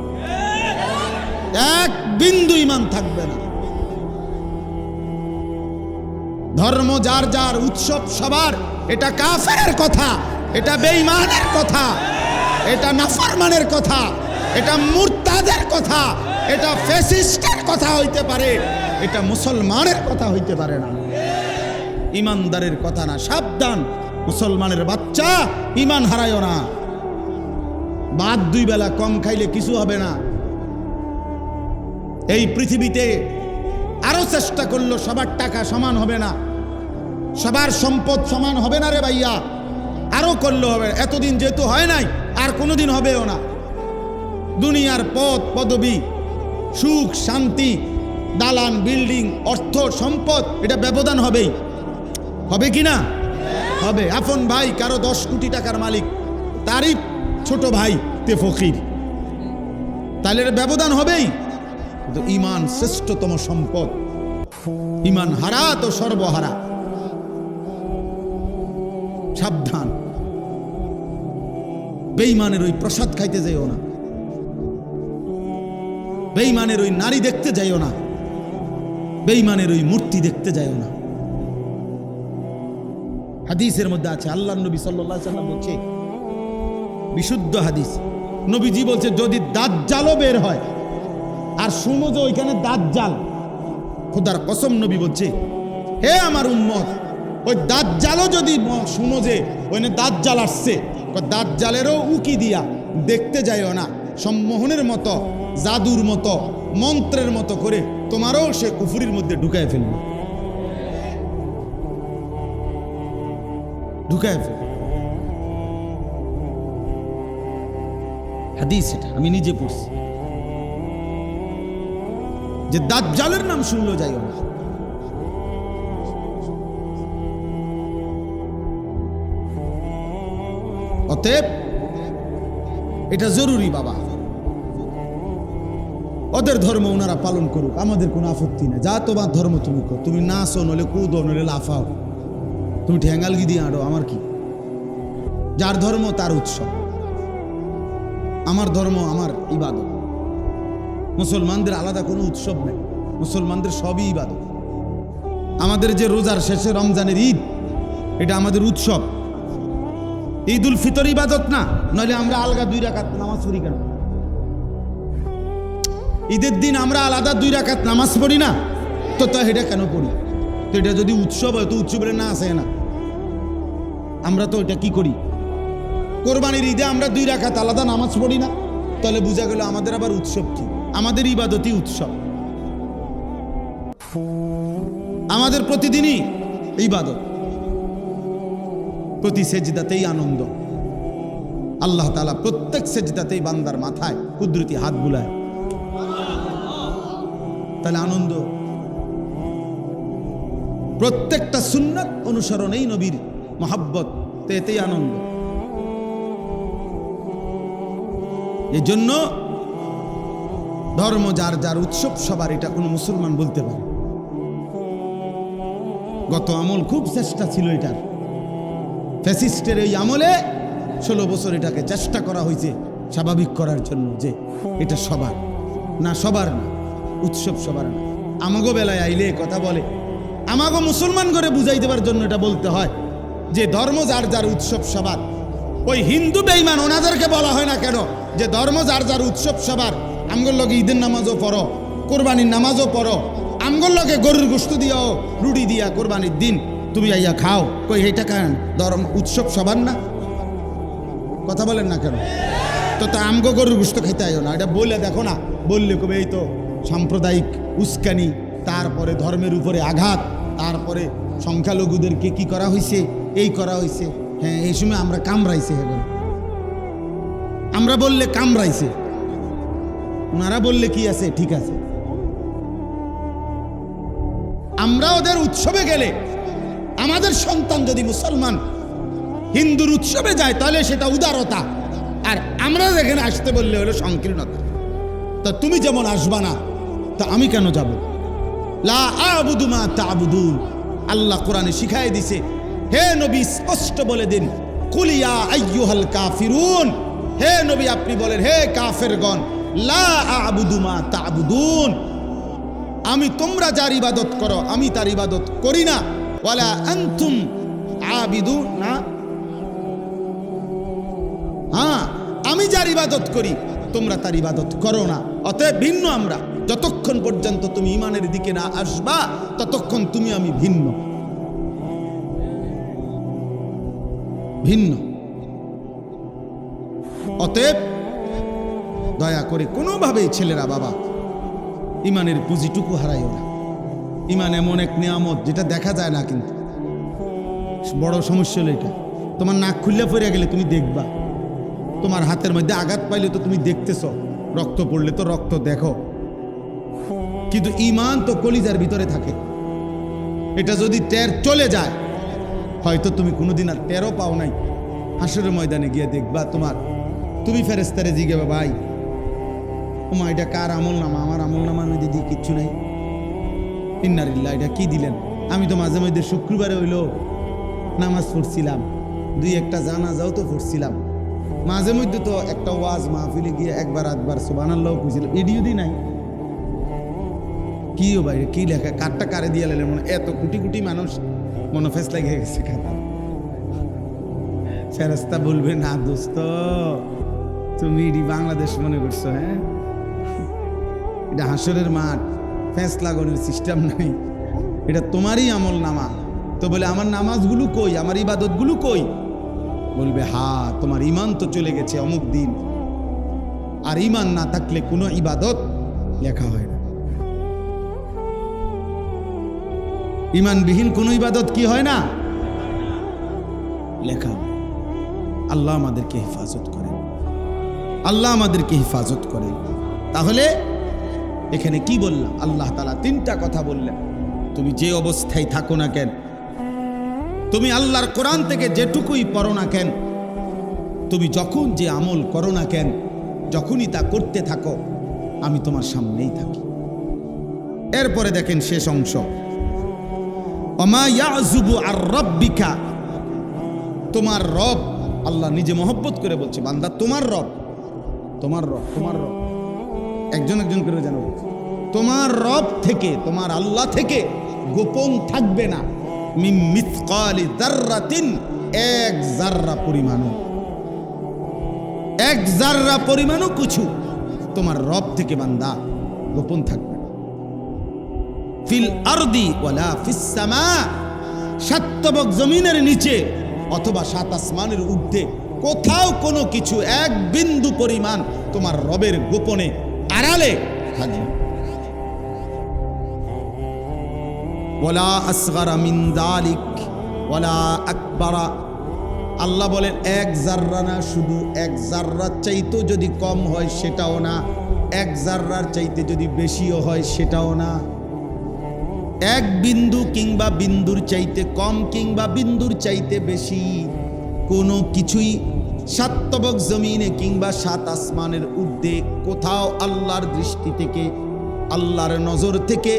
1 বিন্দু ঈমান থাকবে না। ধর্ম যার যার, উৎসব সবার, এটা কাফেরের কথা, এটা বেঈমানের কথা, এটা নাফরমানের কথা, এটা মুরতাদের কথা, এটা ফ্যাসিস্টের কথা হইতে পারে, এটা মুসলমানের কথা হইতে পারে না, ইমানদারের কথা না। সাবধান, মুসলমানের বাচ্চা, ইমান হারায়ও না। ভাত 2 বেলা কম খাইলে কিছু হবে না। এই পৃথিবীতে আরো চেষ্টা করলো সবার টাকা সমান হবে না, সবার সম্পদ সমান হবে না রে ভাইয়া, আরো করলে হবে। এতদিন যেহেতু হয় নাই, আর কোনোদিন হবেও না। দুনিয়ার পদ পদবি, সুখ শান্তি, দালান বিল্ডিং, অর্থ সম্পদ, এটা ব্যবধান হবেই, হবে কি না? হবে। আপন ভাই কারো 10 কোটি টাকার মালিক, তারই ছোট ভাই তে ফকির, তাহলে এর ব্যবধান হবেই। কিন্তু ঈমান শ্রেষ্ঠতম সম্পদ, ঈমান হারা তো সর্বহারা। সাবধান, বেঈমানের ওই প্রসাদ খাইতে যাইও না, বেঈমানের ওই নারী দেখতে যাইও না, বেঈমানের ওই মূর্তি দেখতে যাইও না। হাদিসের মধ্যে আছে, আল্লাহর নবী সাল্লাল্লাহু আলাইহি ওয়াসাল্লাম বলছে, বিশুদ্ধ হাদিস, নবীজি বলছে যদি দাজ্জালও বের হয় আর শুনো যে ওইখানে দাজ্জাল, খোদার কসম নবী বলছে, হে আমার উম্মত, ওই দাজ্জালও যদি শুনো যে ওইখানে দাজ্জাল আসছে, দাজ্জালেরও উকি দিয়া দেখতে যাইও না। সম্মোহনের মতো, জাদুর মতো, মন্ত্রের মতো করে তোমারও সে কুফরির মধ্যে ঢুকায় ফেলবে, ঢুকায় ফেলবে। হাদিস এটা আমি নিজে পড়ছি, যে দাজ্জালের নাম শুনলো যাইও না। অতএব এটা জরুরি বাবা, ওদের ধর্ম ওনারা পালন করুক, আমাদের কোনো আপত্তি নেই। যা তোমার ধর্ম তুমি কর, তুমি নাচো নলে কুদো নলে লাফাও, তুমি ঠ্যাঙ্গালগি দিয়ে আঁড়ো, আমার কি? যার ধর্ম তার উৎসব, আমার ধর্ম আমার ইবাদত। মুসলমানদের আলাদা কোনো উৎসব নেই, মুসলমানদের সবই ইবাদত। আমাদের যে রোজার শেষে রমজানের ঈদ, এটা আমাদের উৎসব। ঈদ উল ফিতর ইবাদত না, নইলে আমরা আলগা 2 রাকাত নামাজ পড়ি কেন? ঈদের দিন আমরা আলাদা 2 রাকাত নামাজ পড়ি না, তো এটা কেন পড়ি? তো এটা যদি উৎসব হয় তো উৎসবের না আসে না, আমরা তো এটা কি করি? কোরবানির ঈদে আমরা 2 রাকাত আলাদা নামাজ পড়ি না, তাহলে বোঝা গেল আমাদের আবার উৎসব কি? আমাদের ইবাদতই উৎসব, আমাদের প্রতিদিনই ইবাদত, প্রতি সেজদাতেই আনন্দ। আল্লাহ তাআলা প্রত্যেক সেজদাতেই বান্দার মাথায় কুদরতি হাত বুলায়, তাহলে আনন্দ। প্রত্যেকটা সুন্নাত অনুসরণেই নবীর মহব্বত, এতেই আনন্দ। এই জন্য ধর্ম যার যার উৎসব সবার, এটা কোনো মুসলমান বলতে পারে। গত আমল খুব চেষ্টা ছিল এটার, ফ্যাসিস্টের এই আমলে 16 বছর এটাকে চেষ্টা করা হয়েছে স্বাভাবিক করার জন্য, যে এটা সবার না, সবার না, উৎসব সবার না। আমাগো বেলায় আইলে কথা বলে, আমাগো মুসলমান করে বুঝাই দেওয়ার জন্য এটা বলতে হয় যে ধর্ম যার যার উৎসব সবার। ওই হিন্দু বেঈমান ওনাদেরকে বলা হয় না কেন যে ধর্ম যার যার উৎসব সবার? আমগোর লগে ঈদের নামাজও পড়ো, কোরবানির নামাজও পড়ো, আমগোর লগে গরুর গোশত দিয়াও রুটি দিয়া কোরবানির দিন তুমি আইয়া খাও, কই এইটা কেন? ধর্ম উৎসব সবার না, কথা বলেন না কেন? তো তা আমগো গরুর গোশত খাইতে আইও না, এটা বলে দেখো না, বললে কবে এই তো সাম্প্রদায়িক উস্কানি, তারপরে ধর্মের উপরে আঘাত, তারপরে সংখ্যালঘুদেরকে কি করা হয়েছে, এই করা হয়েছে। হ্যাঁ, এই সময় আমরা কামড়াইছে, এখন আমরা বললে কামড়াইছে, ওনারা বললে কি আছে, ঠিক আছে। আমরা ওদের উৎসবে গেলে, আমাদের সন্তান যদি মুসলমান হিন্দুর উৎসবে যায়, তাহলে সেটা উদারতা, আর আমরা যেখানে আসতে বললে হলো সংকীর্ণতা। তা তুমি যেমন আসবা না, তা আমি কেন যাব? লা আবুদু মা তা'বুদুন, আল্লাহ কোরআনে শিখাই দিছে। হে নবী স্পষ্ট বলে দিন, কুল ইয়া আইয়ুহাল কাফিরুন, হে নবী আপনি বলেন, হে কাফেরগণ, লা আবুদু মা তা'বুদুন, আমি তোমরা যার ইবাদত করো আমি তার ইবাদত করি না। ওয়ালা আনতুম আবিদুন না, হ্যাঁ আমি যার ইবাদত করি তোমরা তার ইবাদত করো না। অতএব ভিন্ন আমরা, যতক্ষণ পর্যন্ত তুমি ইমানের দিকে না আসবা ততক্ষণ তুমি আমি ভিন্ন, ভিন্ন। অতএব দয়া করে কোনোভাবেই ছেলেরা বাবা ইমানের পুঁজিটুকু হারাইও না। ইমান এমন এক নিয়ামত যেটা দেখা যায় না, কিন্তু বড় সমস্যা হলো এটা। তোমার নাক খুললে পড়ে গেলে তুমি দেখবা, তোমার হাতের মধ্যে আঘাত পাইলে তো তুমি দেখতেছ, রক্ত পড়লে তো রক্ত দেখো, কিন্তু ইমান তো কলিজার ভিতরে থাকে। এটা যদি টের চলে যায়, হয়তো তুমি কোনোদিন আর টেরও পাও নাই। হাসরের ময়দানে গিয়ে দেখবা তুমি ফেরেশতারে জিজ্ঞাসা, ভাই ওমা এটা কার আমল নামা? আমার আমল নামার মধ্যে দিয়ে কিচ্ছু নাই। ইন্নালিল্লাহ, এটা কি দিলেন? আমি তো মাঝে মধ্যে শুক্রবারে হইলো নামাজ পড়ছিলাম, দুই একটা জানাজাও তো পড়ছিলাম, মাঝে মধ্যে তো একটা ওয়াজ মাহফিলে গিয়ে একবার আধবার সুবহানাল্লাহ কইছিলাম, এডিও দি নাই। কি ও ভাই, কি লেখা? কারটা কারে দিয়ে লেলেন? মনে এত কোটি কোটি মানুষ মনোফেস লেগে গেছে খাতা। ফেরেশতা বলবে, না দোস্ত, তুমি এডি বাংলাদেশ মনে করছো? হ্যাঁ, এটা হাসরের মাঠ, ফেস লাগানোর সিস্টেম নাই, এটা তোমারই আমল নামা। তো বলে আমার নামাজগুলো কই, আমার ইবাদতগুলো কই? বলবে, হ্যাঁ তোমার ইমান তো চলে গেছে অমুক দিন, আর ইমান না থাকলে কোনো ইবাদত লেখা হয় না। ইমানবিহীন কোনো ইবাদত কি হয় না? লেখা হয়। আল্লাহ আমাদেরকে হেফাজত করেন, আল্লাহ আমাদেরকে হেফাজত করেন। তাহলে এখানে কি বললাম? আল্লাহ তাআলা তিনটা কথা বললেন। তুমি যে অবস্থায় থাকো না কেন, তুমি আল্লাহর কোরআন থেকে যেটুকুই পড়ো না কেন, তুমি যখন যে আমল করো না কেন, যখনই তা করতে থাকো, আমি তোমার সামনেই থাকি। এরপরে দেখেন শেষ অংশ, ওমা ইয়াযুবু আর রাব্বিকা, তোমার রব, আল্লাহ নিজে মহব্বত করে বলছে, বান্দা তোমার রব, তোমার রব, তোমার রব, একজন একজন করে জানো, তোমার রব থেকে, তোমার আল্লাহ থেকে গোপন থাকবে না মিন মিসকালি যাররাতিন, এক জাররা পরিমাণও, এক জাররা পরিমাণও কিছু তোমার রব থেকে বান্দা গোপন থাকবে না। ফিল আরদি ওয়ালা ফিস সামা, সাতবক জমিনের নিচে অথবা সাত আসমানের ঊর্ধ্বে কোথাও কোনো কিছু এক বিন্দু পরিমাণ তোমার রবের গোপনে আড়ালে থাকবে। ওয়ালা আসগারা মিন যালিক ওয়ালা আকবারা, আল্লাহ বলেন এক জাররা না, শুধু এক জাররার চাইতেও যদি কম হয় সেটাও না, এক জাররার চাইতে যদি বেশিও হয় সেটাও না, এক বিন্দু কিংবা বিন্দুর চাইতে কম কিংবা বিন্দুর চাইতে বেশি কোনো কিছুই সাতবক জমিনে কিংবা সাত আসমানের ঊর্ধ্বে কোথাও আল্লাহর দৃষ্টি থেকে, আল্লাহর নজর থেকে,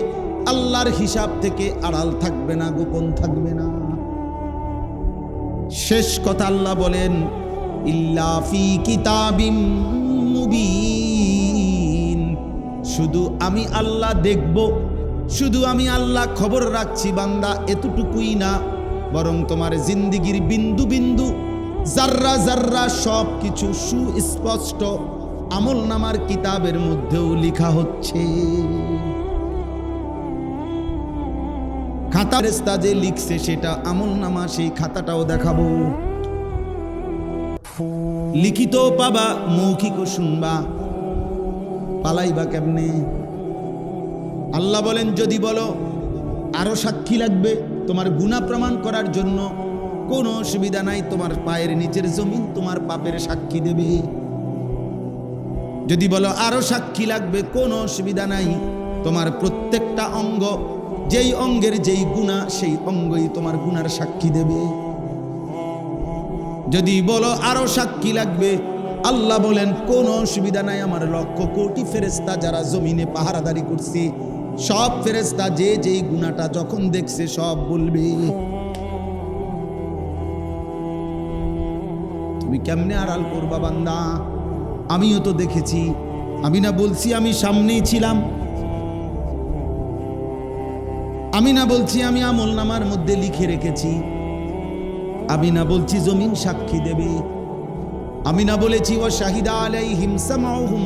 আল্লাহর হিসাব থেকে আড়াল থাকবে না, গোপন থাকবে না। শেষ কথা আল্লাহ বলেন, ইল্লা ফি কিতাবিম মুবিন, শুধু আমি আল্লাহ দেখব, শুধু আমি আল্লাহ খবর রাখছি বান্দা, এতটুকুই না, বরং তোমার জিন্দিগির বিন্দু বিন্দু, জাররা জাররা সব কিছু সুস্পষ্ট আমল নামার কিতাবের মধ্যেও লেখা হচ্ছে। খাতা ফেরেশতা যে লিখছে সেটা আমল নামা, সেই খাতাটাও দেখাবো, লিখিত পাবা, মৌখিকও শুনবা, পালাইবা কেমনে? আল্লাহ বলেন, যদি বলো আরো সাক্ষী লাগবে তোমার গুনাহ প্রমাণ করার জন্য, কোনো অসুবিধা নাই, তোমার পায়ের নিচের জমিন তোমার পাপের সাক্ষী দেবে। যদি বলো আরো সাক্ষী লাগবে, কোনো অসুবিধা নাই, তোমার প্রত্যেকটা অঙ্গ, যেই অঙ্গের যেই গুনাহ সেই অঙ্গই তোমার গুনার সাক্ষী দেবে। যদি বলো আরো সাক্ষী লাগবে, আল্লাহ বলেন কোনো অসুবিধা নাই, আমার লক্ষ কোটি ফেরেশতা যারা জমিনে পাহারাদারি করছে, সব ফেরেশতা যে যেই গুনাহটা যখন দেখছে সব বলবে। তুমি কেমনে আড়াল করবা বান্দা? আমিও তো দেখেছি, আমি না বলছি আমি সামনেই ছিলাম, আমি না বলছি আমি আমল নামার মধ্যে লিখে রেখেছি, আমি না বলছি জমিন সাক্ষী দেবে, আমি না বলেছি ওয়া শাহিদা আলাইহিম সামাউহুম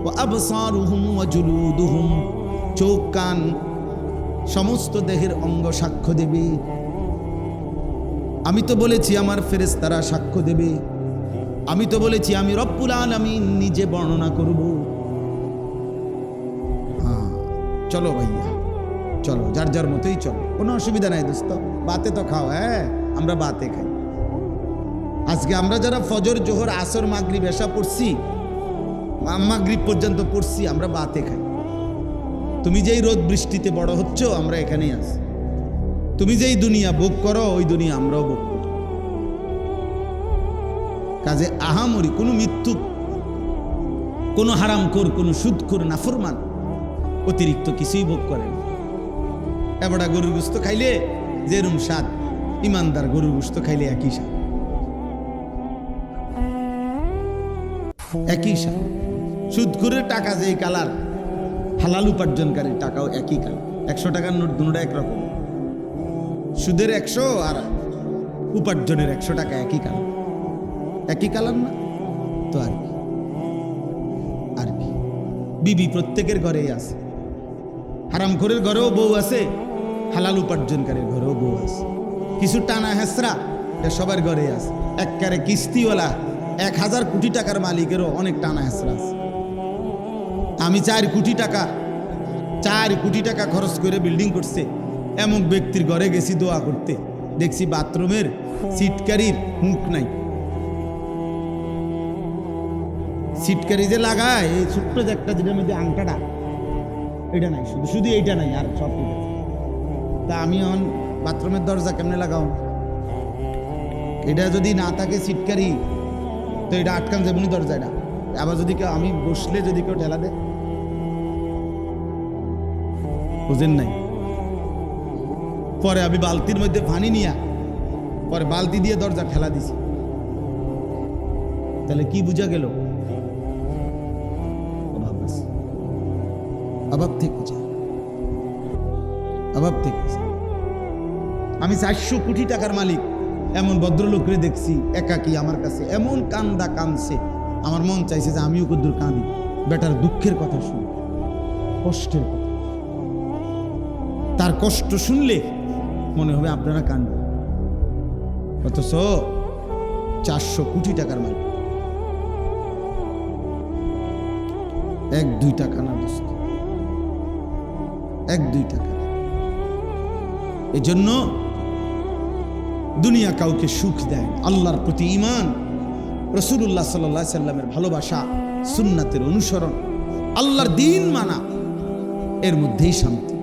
ওয়া আবসারুহুম ওয়া জুলুদুহুম, চোখ কান সমস্ত দেহের অঙ্গ সাক্ষ্য দেবে। আমি তো বলেছি আমার ফেরেশতারা সাক্ষ্য দেবে। আমি তো বলেছি আমি রব্বুল আলামিন নিজে বর্ণনা করব। হ্যাঁ চলো ভাইয়া, চলো যার যার মতোই চলো, কোনো অসুবিধা নাই দোস্ত। বাতে তো খাও, হ্যাঁ আমরা বাতে খাই। আজকে আমরা যারা ফজর জোহর আসর মাগরিব এশা পড়ছি, মাগরিব পর্যন্ত পড়ছি, আমরা বাতে খাই। তুমি যেই রোদ বৃষ্টিতে বড় হচ্ছ, আমরা এখানেই আছি। তুমি যেই দুনিয়া ভোগ করো, ওই দুনিয়া আমরাও ভোগ করি। কাজে আহামরি কোনো মৃত্যু, কোনো হারামখোর, কোনো সুদখোর, নাফরমান অতিরিক্ত কিছুই ভোগ করে না। এবারে গরুর গোশত খাইলে যেরম স্বাদ, ইমানদার গরুর গোশত খাইলে একই স্বাদ, একই স্বাদ। সুদখোরের টাকা যেই কালার, হালাল উপার্জনকারীর টাকাও একই কালার। 100 টাকার নোট দুটোটা একরকম। সুদের 100 আর উপার্জনের 100 টাকা একই কালার, একই কালার না তো আর কি। আর কি বিবি প্রত্যেকের ঘরেই আছে, হারামখোরের ঘরেও বউ আছে, হালাল উপার্জনকারীর ঘরেও বউ আছে। কিছু টানা হেসরা এটা সবার ঘরে আছে। একবারে কিস্তিওয়ালা 1000 কোটি টাকার মালিকেরও অনেক টানা হেসরা আছে। আমি 4 কোটি টাকা খরচ করে বিল্ডিং করছে এমন ব্যক্তির ঘরে গেছি দোয়া করতে, দেখছি বাথরুমের সিটকারির মুখ নাই। সিটকারি যে লাগায় এই ছোট্ট যে একটা, যেটার মধ্যে আংটাটা, এটা নাই, শুধু এইটা নাই, আর সব ঠিক আছে। তা আমি এখন বাথরুমের দরজা কেমনে লাগাও? এটা যদি না থাকে সিটকারি, তো এটা আটকান যাবনি দরজাটা। আবার যদি কেউ, আমি বসলে যদি কেউ ঠেলা দেয়, বুঝেন নাই? পরে আমি বালতির মধ্যে পানি নিয়া, পরে বালতি দিয়ে দরজা ঠেলা দিছি। তাহলে কি বুঝা গেল? অভাব আছে, অভাব থেকে যায়, অভাব থেকে যায়। আমি 400 কোটি টাকার মালিক এমন ভদ্রলোকরে দেখছি একাকি আমার কাছে, এমন কান্দা কান্দছে, আমার মন চাইছে যে আমিও কদ্দুর কাঁদি। বেটার দুঃখের কথা শুনি, কষ্টের কথা, তার কষ্ট শুনলে মনে হবে আপনারা কাঁদবেন। অথচ 400 কোটি টাকার মালিক, 1-2 টাকা না দোস্ত, 1-2 টাকা। এই জন্য দুনিয়া কাউকে সুখ দেয়। আল্লাহর প্রতি ঈমান, রাসূলুল্লাহ সাল্লাল্লাহু আলাইহি সাল্লামের ভালোবাসা, সুন্নাতের অনুসরণ, আল্লাহর দ্বীন মানা, এর মধ্যেই শান্তি।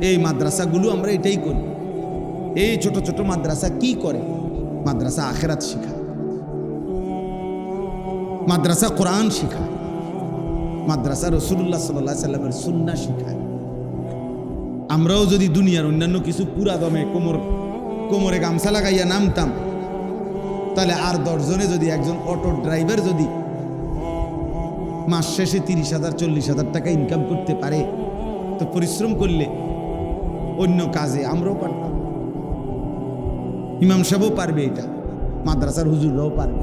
এই মাদ্রাসাগুলো আমরা এটাই করি। এই ছোট ছোট মাদ্রাসা কি করে? মাদ্রাসা আখিরাত শিখায়, মাদ্রাসা কোরআন শিখায়, মাদ্রাসা রাসূলুল্লাহ সাল্লাল্লাহু আলাইহি সাল্লামের সুন্নাহ শিখায়। আমরাও যদি দুনিয়ার অন্যান্য কিছু পুরা দমে কোমরে গামছা লাগাইয়া নামতাম, তাহলে আর 10 জনে যদি একজন অটো ড্রাইভার যদি মাস শেষে 30,000 40,000 টাকা ইনকাম করতে পারে, তো পরিশ্রম করলে অন্য কাজে আমরাও পারতাম। ইমাম সাহেবও পারবে, এটা মাদ্রাসার হুজুররাও পারবে।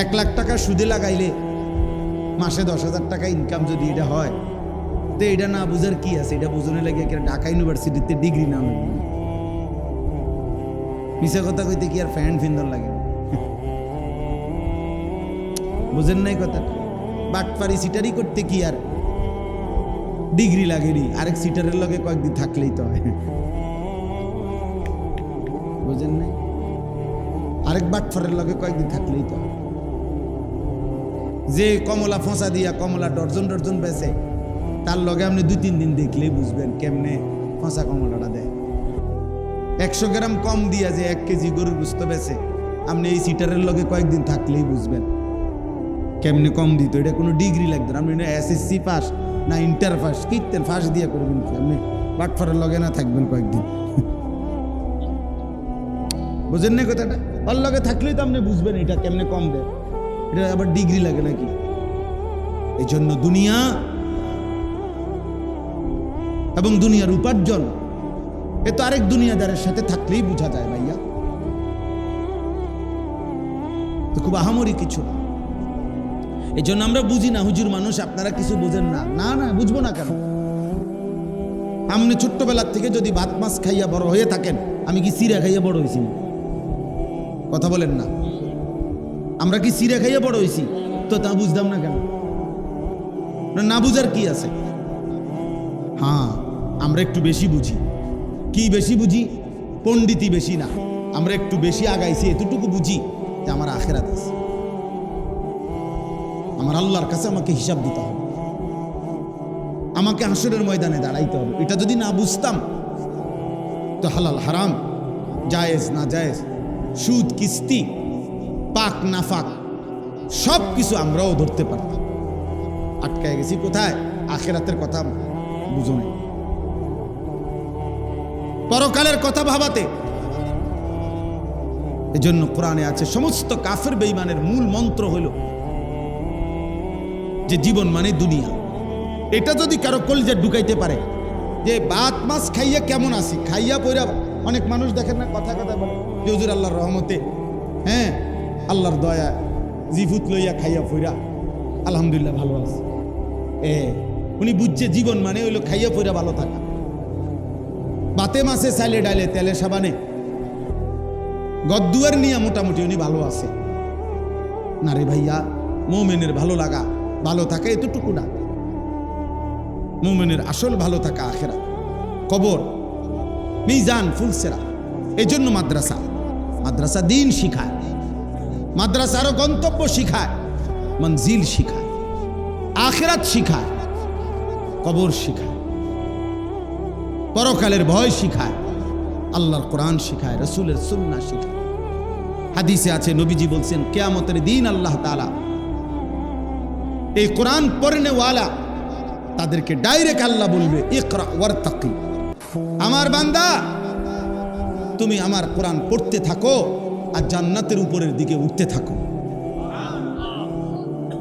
1 লাখ টাকা সুদে লাগাইলে মাসে 10,000 টাকা ইনকাম যদি এটা হয়, তো এটা না বুঝার কি আছে? এটা বুঝনে লাগে ঢাকা ইউনিভার্সিটিতে ডিগ্রি না হইল, মিশা কথা কইতে কি আর ফ্যান ফিন্দর লাগে? বুঝেন নাই কথাটা? বাটপারি সিটারি করতে কি আর ডিগ্রি লাগেনি? আরেক সিটারের লগে কয়েকদিন থাকলেই তো হয়। বুঝেন নাই? আরেক বাটফারের লগে কয়েকদিন থাকলেই তো হয়। যে কমলা ফোঁসা দিয়া কমলা ডর্জন ডর্জন বেচে, তার লগে আপনি 2-3 দিন দেখলেই বুঝবেন কেমনে ফোঁসা কমলাটা দেয়। 100 গ্রাম কম দিয়া যে 1 কেজি গরুর গোশত বেচে, আপনি এই সিটারের লগে কয়েকদিন থাকলেই বুঝবেন কেমনে কম দিত। এটা কোনো ডিগ্রি লাগতো না, আপনি SSC পাস না ইন্টার পাস, কীর্তেন ফাঁস দিয়ে করবেন কি? আপনি বাটফারের লগে না থাকবেন কয়েকদিন। বুঝেন না কথাটা? ওর লগে থাকলেই তো আপনি বুঝবেন এটা কেমনে কম দেয়। এটা আবার ডিগ্রি লাগে নাকি? এই জন্য দুনিয়া এবং দুনিয়ার উপার্জন, এ তো আরেক দুনিয়াদারের সাথে থাকলেই বোঝা যায় ভাইয়া। তো খুব আহামরি কিছু। এই জন্য আমরা বুঝি না, হুজুর মানুষ আপনারা কিছু বোঝেন না। না না, বুঝবো না কেন? আপনি ছোট্টবেলার থেকে যদি ভাত মাছ খাইয়া বড় হয়ে থাকেন, আমি কি চিড়া খাইয়া বড় হয়েছি? কথা বলেন না। আমরা কি চিড়া খাইয়া বড় হয়েছি? তো তা বুঝতাম না কেন? না বুঝার কি আছে? হ্যাঁ, আমরা একটু বেশি বুঝি। কি বেশি বুঝি? পণ্ডিতি বেশি না, আমরা একটু বেশি আগাইছি, এতটুকু বুঝি যে আমার আখেরাত আছে, আমার আল্লাহর কাছে আমাকে হিসাব দিতে হবে, আমাকে হাসরের ময়দানে দাঁড়াইতে হবে। এটা যদি না বুঝতাম তো হালাল হারাম, জায়েজ না জায়েজ, সুদ কিস্তি, পাক না ফাক, সব কিছু আমরাও ধরতে পারতাম। আটকায় গেছি কোথায়? আখেরাতের কথা বুঝো নাই, পরকালের কথা ভাবাতে। এজন্য কোরআনে আছে সমস্ত কাফের বেঈমানের মূল মন্ত্র হইল যে জীবন মানে দুনিয়া। এটা যদি কারো কলজে ঢুকাইতে পারে যে ভাত মাছ খাইয়া কেমন আছি, খাইয়া পইরা, অনেক মানুষ দেখেন না কথা কথা বলে যে হুজুর আল্লাহর রহমতে, হ্যাঁ আল্লাহর দয়া, জিফুত লইয়া খাইয়া পইরা আলহামদুলিল্লাহ ভালো আছে। উনি বুঝছে জীবন মানে হইলো খাইয়া পইরা ভালো থাকা, বাতে মাছে চাইলে ডাইলে তেলে সাবানে গদ্দুয়ার নিয়ে মোটামুটি উনি ভালো আছে। না রে ভাইয়া, মোমেনের ভালো লাগা, ভালো থাকা এতটুকু না। মোমেনের আসল ভালো থাকা আখেরাত, কবর, মিজান, ফুলসেরা। এই জন্য মাদ্রাসা, মাদ্রাসা দিন শিখায়, মাদ্রাসা আরো গন্তব্য শিখায়, মঞ্জিল শিখায়, আখেরাত শিখায়, কবর শিখায়, পরকালের ভয় শিখায়, আল্লাহর কোরআন শিখায়, রসুলের সুন্নাহ শিখায়। হাদিসে আছে নবীজি বলছেন কিয়ামতের দিন আল্লাহ তাআলা এই কোরআন পড়নেওয়ালা তাদেরকে ডাইরেক্ট আল্লাহ বলবে ইকরা ওয়ারতাকি, আমার বান্দা তুমি আমার কোরআন পড়তে থাকো আর জান্নাতের উপরের দিকে উঠতে থাকো।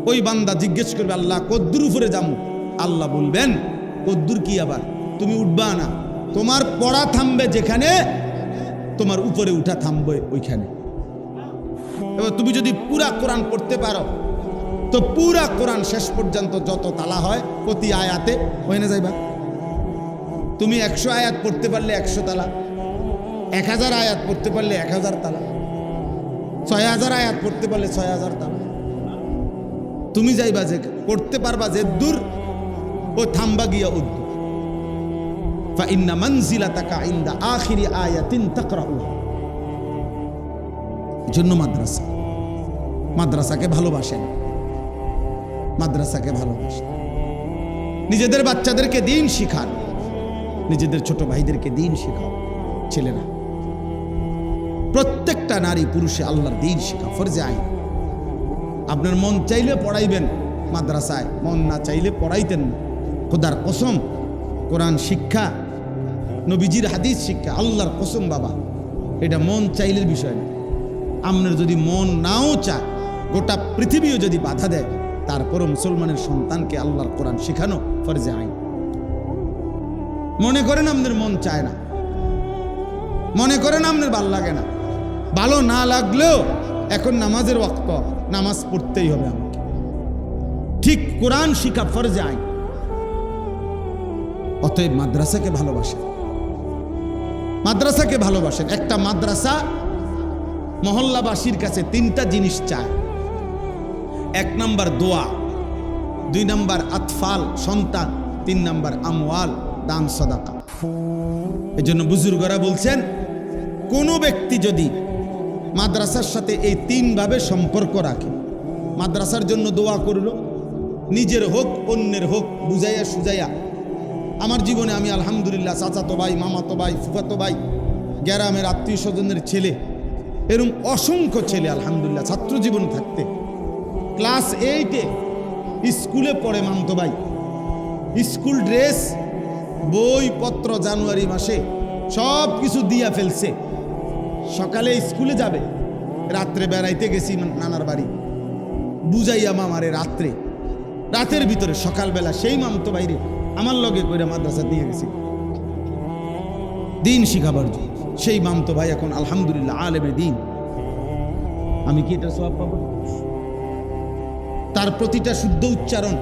ওই বান্দা জিজ্ঞেস করবে আল্লাহ কদ্দুর উপরে যাবো? আল্লাহ বলবেন কদ্দুর কি, আবার তুমি উঠবা না, তোমার পড়া থামবে যেখানে, তোমার উপরে উঠা থামবে ওইখানে। এবার তুমি যদি পুরা কোরআন পড়তে পারো তো পুরা কোরআন শেষ পর্যন্ত যত তালা হয় প্রতি আয়াতে ওখানে যাইবা। তুমি 100 আয়াত পড়তে পারলে 100 তালা, 1000 আয়াত পড়তে পারলে 1000 তালা, 6000 আয়াত পড়তে পারলে 6000 তালা। তুমি যাইবা যে পড়তে পারবা যে দূর, ও থামবা গিয়া উদ্দুর। ফাইন্না মানজিলাতাকা ইনদা আখিরি আয়াতিন তাকরাউহা। জন্য মাদ্রাসা, মাদ্রাসাকে ভালোবাসেন, মাদ্রাসাকে ভালোবাসেন। নিজেদের বাচ্চাদেরকে দিন শিখান, নিজেদের ছোট ভাইদেরকে দিন শিখাও। ছেলেরা, প্রত্যেকটা নারী পুরুষে আল্লাহর দিন শিখা ফরজে আইন। আপনার মন চাইলে পড়াইবেন মাদ্রাসায়, মন না চাইলে পড়াইতেন না। খোদার কসম, কোরআন শিক্ষা, নবীজির হাদিস শিক্ষা, আল্লাহর কসম বাবা, এটা মন চাইলের বিষয় না। আপনার যদি মন নাও চায়, গোটা পৃথিবীও যদি বাধা দেয়, তারপরও মুসলমানের সন্তানকে আল্লাহর কোরআন শেখানো ফরজে আইন। মনে করেন আপনার মন চায় না, মনে করেন আপনার ভালো লাগে না, ভালো না লাগলেও এখন নামাজের ওয়াক্ত, নামাজ পড়তেই হবে আমাকে। ঠিক কোরআন শিখা ফরজে আইন। অতএব মাদ্রাসাকে ভালোবাসেন, মাদ্রাসাকে ভালোবাসেন। একটা মাদ্রাসা মহল্লাবাসীর কাছে 3টা জিনিস চায়। 1 নাম্বার দোয়া, 2 নাম্বার আতফাল সন্তান, 3 নাম্বার আমওয়াল দান সাদাকা। এজন্য বুজুর্গরা বলছেন কোন ব্যক্তি যদি মাদ্রাসার সাথে এই 3 ভাবে সম্পর্ক রাখে, মাদ্রাসার জন্য দোয়া করলো, নিজের হোক অন্যের হোক, বুঝাইয়া সুজাইয়া। আমার জীবনে আমি আলহামদুলিল্লাহ চাচাতো ভাই, মামাতো ভাই, ফুফাতো ভাই, গ্রামের আত্মীয় স্বজনের ছেলে, এরকম অসংখ্য ছেলে আলহামদুলিল্লাহ ছাত্র জীবন থাকতে ক্লাস 8-এ স্কুলে পড়ে মামতো ভাই, স্কুল ড্রেস, বইপত্র জানুয়ারি মাসে সব কিছু দিয়া ফেলছে। সকালে স্কুলে যাবে, রাত্রে বেড়াইতে গেছি নানার বাড়ি, বুঝাইয়া মামারে রাত্রে, রাতের ভিতরে সকালবেলা সেই মামতো বাইরে আমার লগে কইরা মাদ্রাসা দিয়ে গেছি দিন শিখাবার জন্য। সেই মামতো ভাই এখন আলহামদুলিল্লাহ আলেমে দিন। আমি কি এটা সওয়াব পাবো? তার প্রতিটা শুদ্ধ উচ্চারণ,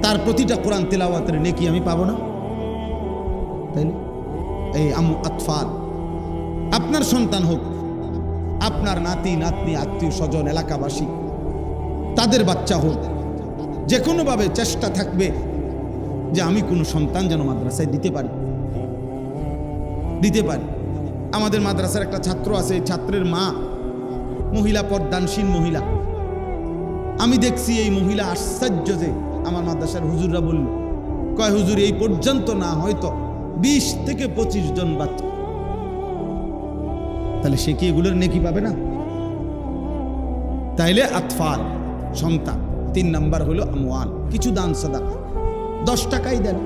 তার প্রতিটা কোরআন তেলাওয়াতের নেকি আমি পাবো না? তাই না? এই আতফাল, আপনার সন্তান হোক, আপনার নাতি নাতনি আত্মীয় স্বজন এলাকাবাসী তাদের বাচ্চা হোক, যে কোনোভাবে চেষ্টা থাকবে যে আমি কোনো সন্তান যেন মাদ্রাসায় দিতে পারি। আমাদের মাদ্রাসার একটা ছাত্র আছে, এই ছাত্রের মা মহিলা, পর্দানসীন মহিলা। আমি দেখছি এই মহিলা আশ্চর্য যে আমার মাদ্রাসার হুজুররা বলল, কয় হুজুর এই পর্যন্ত না হয়তো 20 থেকে 25 জন বাচ্চা, তাহলে সে কি এগুলোর নেকি পাবে না? তাইলে আতফাল সন্তান। 3 নাম্বার হলো আমওয়াল, কিছু দান সাদাকা। 10 টাকাই দেন,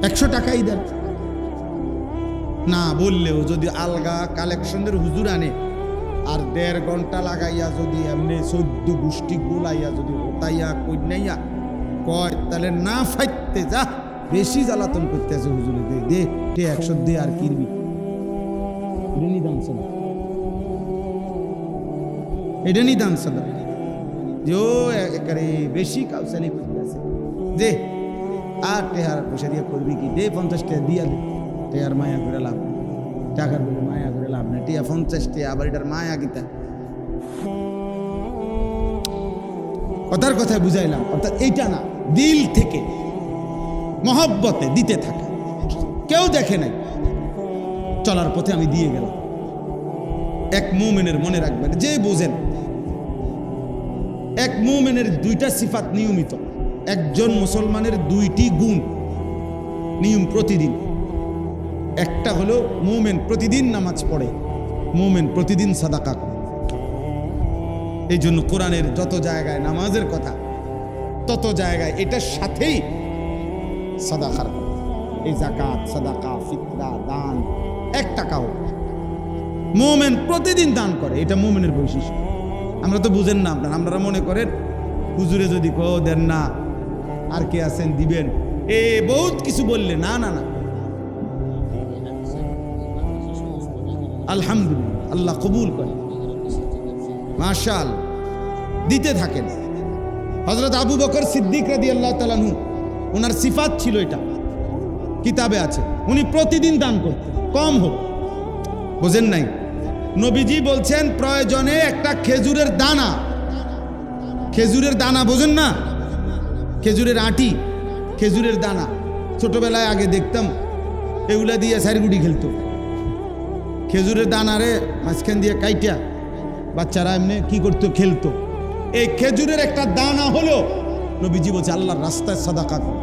100 টাকাই দেন, না বললেও যদি আলগা কালেকশনের হুজুর আনে আর 1.5 ঘন্টা লাগাইয়া যদি এমনি 14 গোষ্ঠী গোলাইয়া যদি হতাইয়া কইনাইয়া কয়, তাহলে না ফাইতে যা, বেশি জ্বালাতন করতেছে হুজুরে, দে দে 100 দে আর কিরবি। এটা নি দান সাদাকা যে ও একেবারে বেশি কাউসানি করতেছে, দে আর টেহার পয়সা দিয়ে করবি কি, দে 50 টাকা দিয়া দে, টেহার মায়া করে লাভ, টাকার বলে মায়া করে লাভ না, টিয়া 50 টাকা, আবার এটার মায়া গীতা। কথার কথায় বুঝাইলাম, অর্থাৎ এইটা না, দিল থেকে মহব্বতে দিতে থাকা। কেউ দেখে নাই, চলার পথে আমি দিয়ে গেলাম। এক মুমিনের মনে রাখবেন, যে বোঝেন, এক মুমিনের 2টা সিফাত নিয়মিত। একজন মুসলমানের 2টি গুণ নিয়ম প্রতিদিন। একটা হলো মুমিন প্রতিদিন নামাজ পড়ে, মুমিন প্রতিদিন সাদাকা করে। এই জন্য কোরআনের যত জায়গায় নামাজের কথা, তত জায়গায় এটার সাথেই সাদাকার কথা। এই যাকাত, সাদাকা, ফিতরা, দান, 1 টাকাও মুমিন প্রতিদিন দান করে, এটা মুমিনের বৈশিষ্ট্য। আমরা তো বুঝেন না, আপনারা মনে করেন হুজুরে যদি কো দেন না, আর কে আছেন দিবেন, এ বহুত কিছু বললে, না না না, আলহামদুলিল্লাহ, আল্লাহ কবুল করে, মাশাআল্লাহ, দিতে থাকেন। হযরত আবু বকর সিদ্দিক রাদিয়াল্লাহু তাআলা আনহু, ওনার সিফাত ছিল, এটা কিতাবে আছে, উনি প্রতিদিন দান করতেন, কম হোক। বোঝেন নাই? নবীজি বলছেন প্রয়োজনে একটা খেজুরের দানা, খেজুরের দানা বোঝেন না, খেজুরের আটি, খেজুরের দানা, ছোটবেলায় আগে দেখতাম এগুলা দিয়ে সাইরগুটি খেলতো। খেজুরের দানারে মাঝখান দিয়ে কাইটা বাচ্চারা এমনি কি করতো, খেলতো। এই খেজুরের একটা দানা হলো, নবীজি বলছে আল্লাহর রাস্তায় সাদাকা করো।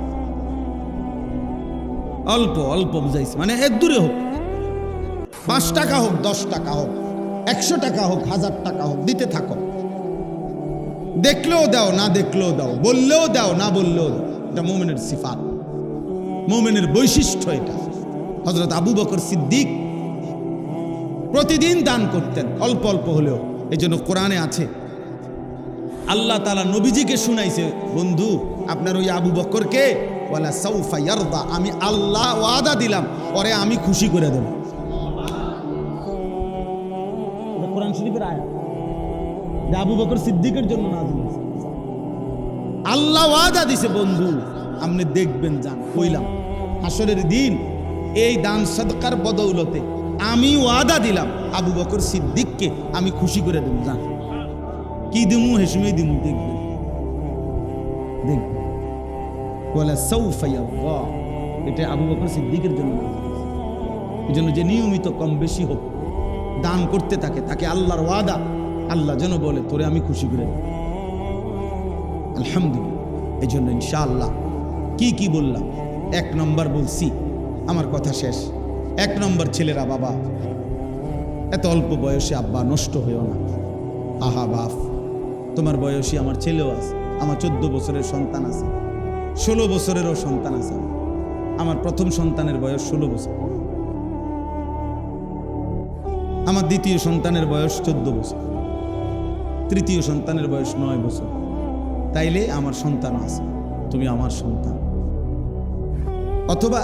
অল্প অল্প বুঝাইছে, মানে এর দূরে হোক, 5 টাকা হোক, 10 টাকা হোক, 100 টাকা হোক, 1000 টাকা হোক, দিতে থাকো। দেখলেও দাও, না দেখলেও দাও, বললেও দাও, না বললেও দাও। এটা মুমিনের সিফাত, মুমিনের বৈশিষ্ট্য এটা। হযরত আবু বকর সিদ্দিক প্রতিদিন দান করতেন, অল্প অল্প হলেও। এই জন্য কোরআনে আছে, আল্লাহ তাআলা নবীজিকে শুনাইছে, বন্ধু আপনার ওই আবু বকরকে ওয়ালা সাউফা ইয়ারদা, আমি আল্লাহ ওয়াদা দিলাম পরে আমি খুশি করে দেব। কোরআন শরীফের আয়াত, আবু বকর সিদ্দিকের জন্য নাযিল হয়েছে। আল্লাহ ওয়াদা দিছে, বন্ধু আপনি দেখবেন, যান কইলাম হাসরের দিন এই দান সাদকার বদৌলতে আমি ওয়াদা দিলাম আবু বকর সিদ্দিককে আমি খুশি করে দেব। যান কি দিমু, হেসমে দিমু, দেখবেন দেখবেন। ওয়ালা সাউফা ইয়ারদা, এটা আবু বকর সিদ্দিকের জন্য। এই জন্য যে নিয়মিত কম বেশি হোক দান করতে থাকে, তাকে আল্লাহর ওয়াদা, আল্লাহ যেন বলে তোরে আমি খুশি করে দেব। আলহামদুলিল্লাহ। এই জন্য ইনশাআল্লাহ কি বললাম, 1 নম্বর বলছি, আমার কথা শেষ। 1 নম্বর, ছেলেরা বাবা এত অল্প বয়সে আব্বা নষ্ট হয়েও না। আহা বাপ, তোমার বয়সী আমার ছেলেও আছে, আমার 14 বছরের সন্তান আছে, 16 বছরেরও সন্তান আছে। আমার প্রথম সন্তানের বয়স 16 বছর, আমার দ্বিতীয় সন্তানের বয়স 14 বছর, তৃতীয় সন্তানের বয়স 9 বছর। তাইলে আমার সন্তান আছে, তুমি আমার সন্তান, অথবা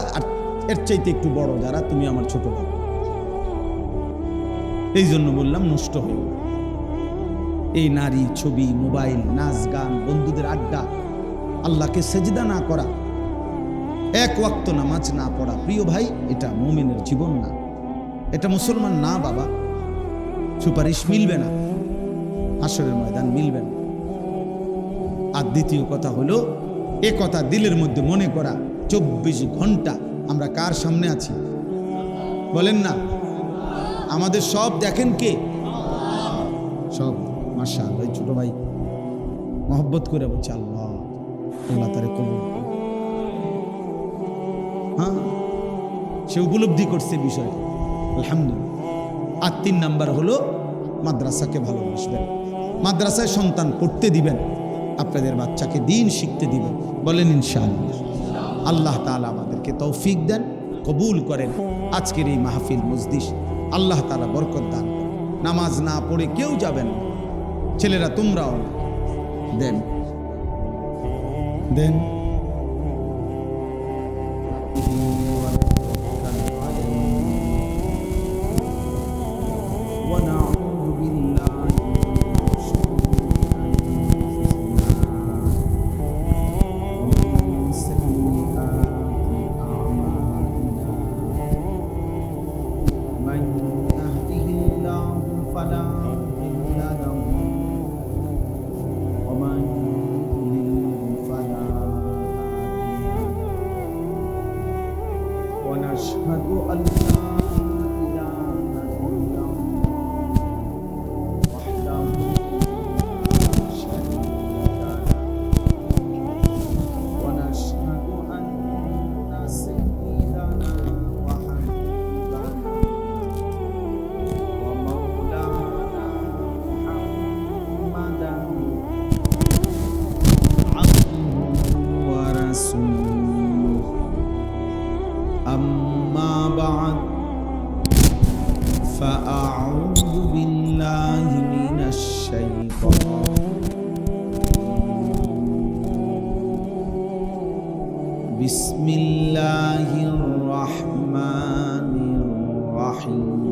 এর চাইতে একটু বড় যারা, তুমি আমার ছোট ভাই। এই জন্য বললাম নষ্ট হয়ে এই নারী, ছবি, মোবাইল, নাচ গান, বন্ধুদের আড্ডা, আল্লাহকে সেজদা না করা, 1 ওয়াক্ত নামাজ না পড়া, প্রিয় ভাই এটা মুমিনের জীবন না। এটা মুসলমান না বাবা, সুপারিশ মিলবে না, হাসরের ময়দান মিলবে না। আর দ্বিতীয় কথা হলো, এ কথা দিলের মধ্যে মনে করা 24 ঘন্টা আমরা কার সামনে আছি বলেন না? আমাদের সব দেখেন কে? সব মাশাআল্লাহ। ছোট ভাই মহব্বত করে বলছে আল্লাহ, আল্লাহ তারে কবুল করুন। হ্যাঁ, সে উপলব্ধি করছে বিষয়টা, আলহামদুলিল্লাহ। আর 3 নাম্বার হলো মাদ্রাসাকে ভালোবাসবেন, মাদ্রাসায় সন্তান পড়তে দিবেন, আপনাদের বাচ্চাকে দিন শিখতে দিবেন, বলেন ইনশাআল্লাহ। আল্লাহ তাআলা আমাদেরকে তৌফিক দেন, কবুল করেন আজকের এই মাহফিল মজলিস। আল্লাহ তাআলা বরকত দান করেন। নামাজ না পড়ে কেউ যাবেন না, ছেলেরা তোমরাও না। দেন দেন ونشهد أن لا إله إلا الله وحده لا شريك له ونشهد أن سيدنا وحبيبنا ومولانا محمدا عبده ورسوله. أما بعد فأعوذ بالله من الشيطان بسم الله الرحمن الرحيم.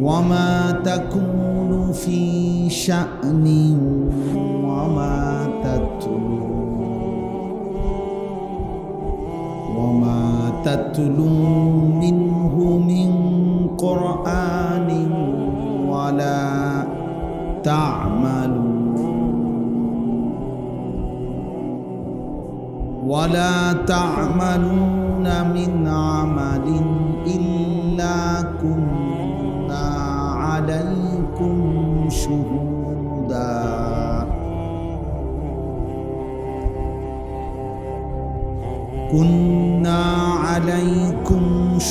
وما تكون في شأن وما تتلو منه من قرآن ولا تعملون من عمل إلا كنا عليكم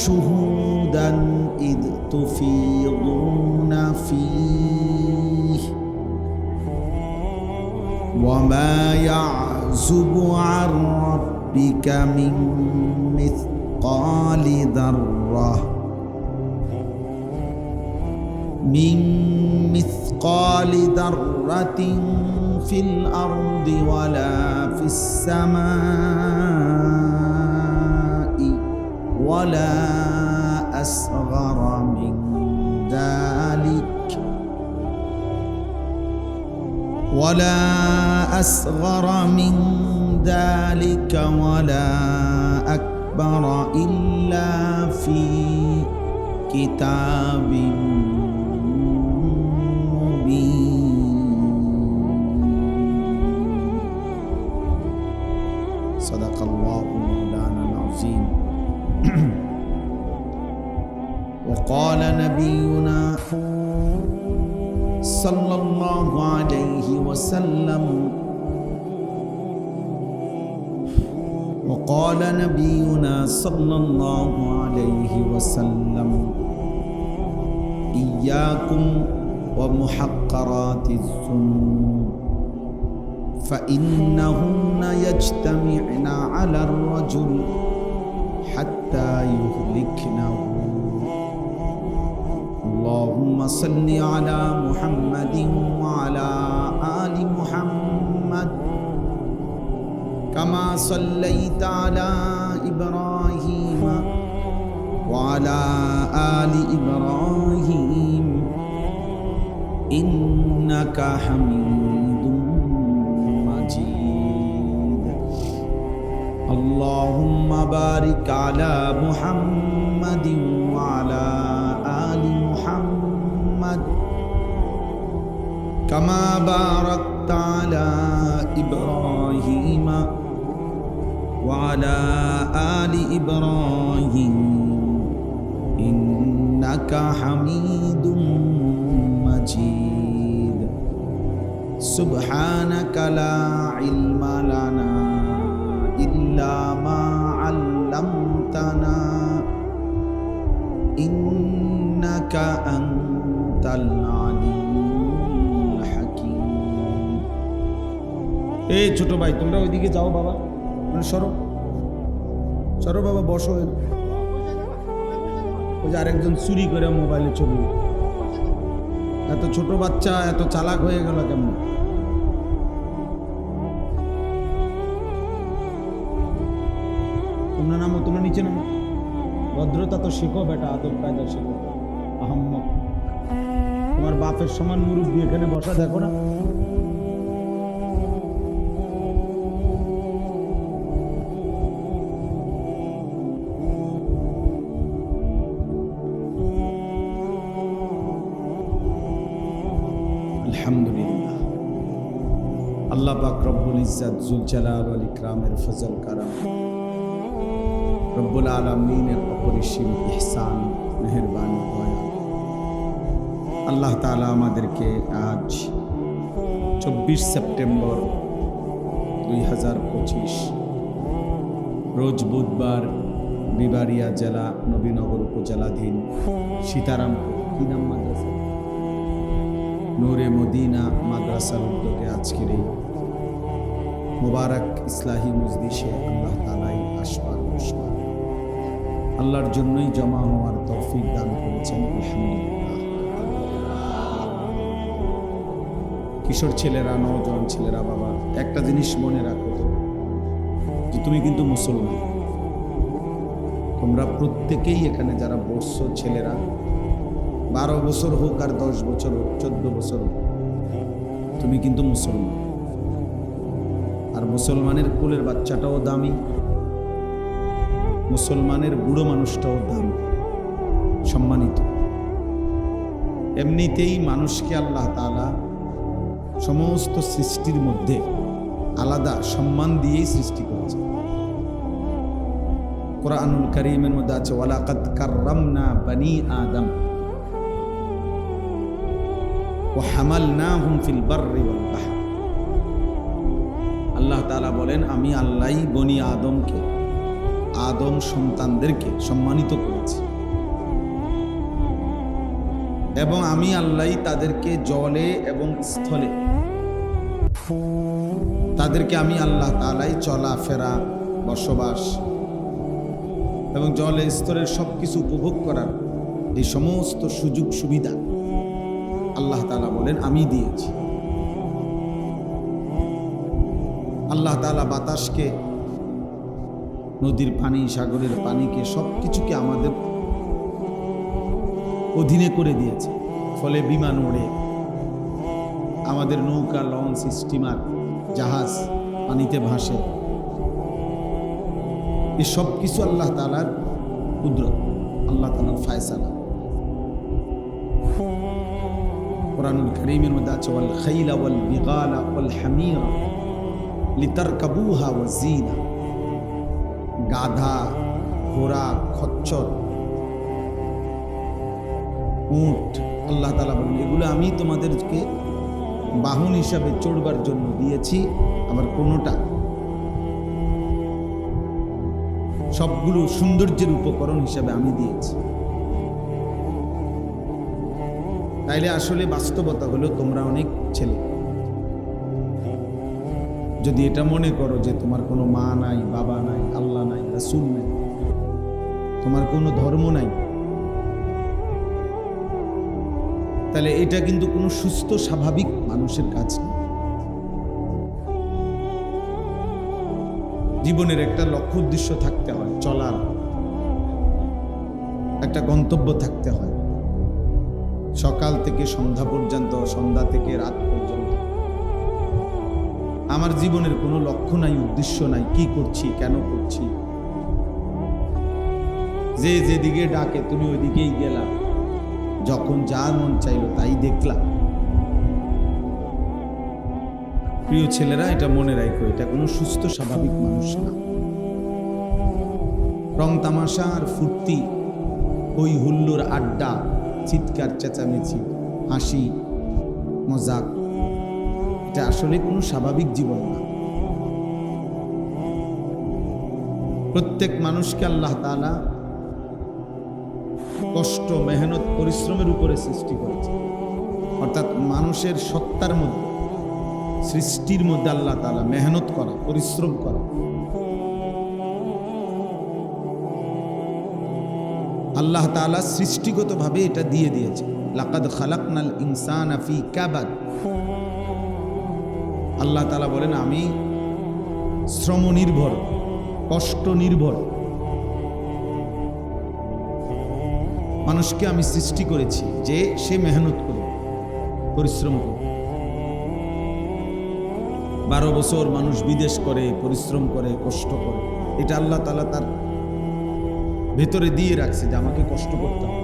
شهودا إذ تفيضون فيه وما يعزب عن ربك من مثقال ذرة في الأرض ولا في السماء ولا أصغر من ذلك ولا أكبر إلا في كتاب صدق الله مولانا العظيم. وقال نبينا صلى الله عليه وسلم إياكم ومحقرات الذنوب فإنهن يجتمعن على الرجل حتى يهلكنه. اللهم صل على محمد وعلى آل محمد كما صليت على إبراهيم وعلى آل إبراهيم إنك حميد مجيد. اللهم بارك على محمد وعلى آل محمد كما باركت على إبراهيم وعلى آل إبراهيم إنك حميد مجيد سبحانك لا علم لنا إلا ما علمتنا إنك أنت العليم الحكيم. এই ছোট ভাই, তোমরা ওইদিকে যাও বাবা, সরো সরো বাবা, বসো। ওই যে আরেকজন চুরি করে মোবাইলে ছবি। এত ছোট বাচ্চা এত চালাক হয়ে গেল কেমন? তোমরা নামো, তোমরা নিচে নামো। ভদ্রতা তো শিখো বেটা, আদব কায়দা শিখো। আহম্মক, তোমার বাপের সমান মুরব্বি এখানে বসা, দেখো না? আলহামদুলিল্লাহ, আল্লাহ পাক রব্বুল ইজ্জত জুল জালাল ওয়াল ইকরামের ফজল কারাম, রব্বুল আলামিনের অপরিসীম ইহসান মেহেরবানি দয়া, আল্লাহ তাআলা আমাদেরকে আজ 24 সেপ্টেম্বর 2025 রোজ বুধবার বিবাড়িয়া জেলা নবীনগর উপজেলাধীন সীতারামপুর, কি নাম মাদ্রাসা? নূরে মদিনা মাদ্রাসার উদ্যোগে আজকের এই মুবারক ইসলাহি মজলিসে আল্লাহ তাআলাই আসবার বসবার, আল্লাহর জন্যই জমা হওয়ার তৌফিক দান করেছেন। আলহামদুলিল্লাহ। কিশোর ছেলেরা, নওজোয়ান ছেলেরা, বাবা একটা জিনিস মনে রাখো যে তুমি কিন্তু মুসলমান। তোমরা প্রত্যেকেই এখানে যারা বসছো, ছেলেরা 12 বছর হোক আর 10 বছর হোক, 14 বছর হোক, তুমি কিন্তু মুসলমান। আর মুসলমানের কোলের বাচ্চাটাও দামি, মুসলমানের বুড়ো মানুষটাও দামি, সম্মানিত। এমনিতেই মানুষকে আল্লাহ তাআলা সমস্ত সৃষ্টির মধ্যে আলাদা সম্মান দিয়েই সৃষ্টি করেছে। কোরআনুল কারীমের মধ্যে আছে ওয়ালাকাদ কাররামনা বানি আদম ওয়া হামালনাহুম ফিল বাররি ওয়াল বাহর। আল্লাহ তাআলা বলেন, আমি আল্লাহই বনি আদমকে, আদম সন্তানদেরকে সম্মানিত করেছি, এবং আমি আল্লাহই তাদেরকে জলে এবং স্থলে, তাদেরকে আমি আল্লাহ তাআলাই চলাফেরা, বসবাস এবং জলে স্থলের সবকিছু উপভোগ করার এই সমস্ত সুযোগ সুবিধা আল্লাহ তাআলা বলেন আমি দিয়েছি। আল্লাহ তাআলা বাতাসকে, নদীর পানি, সাগরের পানিকে, সবকিছুকে আমাদের অধীনে করে দিয়েছে। ফলে বিমান ওড়ে, আমাদের নৌকা, লঞ্চ, স্টিমার, জাহাজ পানিতে ভাসে। এই সব কিছু আল্লাহ তাআলার কুদরত, আল্লাহ তাআলার ফায়সালা। কোরআনুল কারীমের মধ্যে আছে ওয়াল খাইলা ওয়াল বিগালা ওয়াল হামিরা লিতারকাবুহা ওয়া জিনা। গাধা, ঘোড়া, খচ্চর, উট, আল্লাহ তাআলা বলেন এগুলো আমি তোমাদেরকে বাহন হিসাবে চড়বার জন্য দিয়েছি। আবার কোনোটা, সবগুলো সৌন্দর্যের উপকরণ হিসাবে আমি দিয়েছি। তাইলে আসলে বাস্তবতা হলো তোমরা অনেক ছেলে যদি এটা মনে করো যে তোমার কোনো মা নাই, বাবা নাই, আল্লাহ নাই, রাসূল নাই, তোমার কোনো ধর্ম নাই, তাহলে এটা কিন্তু কোনো সুস্থ স্বাভাবিক মানুষের কাজ না। জীবনের একটা লক্ষ্য উদ্দেশ্য থাকতে হয়, চলার একটা গন্তব্য থাকতে হয়। সকাল থেকে সন্ধ্যা পর্যন্ত, সন্ধ্যা থেকে রাত পর্যন্ত। আমার জীবনের কোনো লক্ষ্য নাই, উদ্দেশ্য নাই, কি করছি, কেন করছি। যে যেদিকে ডাকে তুমি ওইদিকেই গেলা, যখন যা মন চাইলো তাই দেখলা। প্রিয় ছেলেরা, এটা মনে রাখো, এটা কোনো সুস্থ স্বাভাবিক মানুষ না। রং তামাশা আর ফুর্তি, হই হুল্লোড়, আড্ডা, চিৎকার চেঁচামেচি, হাসি মজাক, এটা আসলে কোনো স্বাভাবিক জীবন না। প্রত্যেক মানুষকে আল্লাহ তাআলা কষ্ট, মেহনত, পরিশ্রমের উপরে সৃষ্টি করেছে। অর্থাৎ মানুষের সত্তার মধ্যে, সৃষ্টির মধ্যে আল্লাহ তাআলা মেহনত করা, পরিশ্রম করা, আল্লাহ তাআলা সৃষ্টিগতভাবে এটা দিয়ে দিয়েছে। লাকাদ খালাকনাল ইনসানা ফি কাবাদ। আল্লাহ তাআলা বলেন, আমি শ্রম নির্ভর, কষ্ট নির্ভর মানুষকে আমি সৃষ্টি করেছি, যে সে মেহনত করে, পরিশ্রম করে। 12 বছর মানুষ বিদেশ করে, পরিশ্রম করে, কষ্ট করে। এটা আল্লাহ তাআলা তার ভেতরে দিয়ে রাখছে যে আমাকে কষ্ট করতে হবে,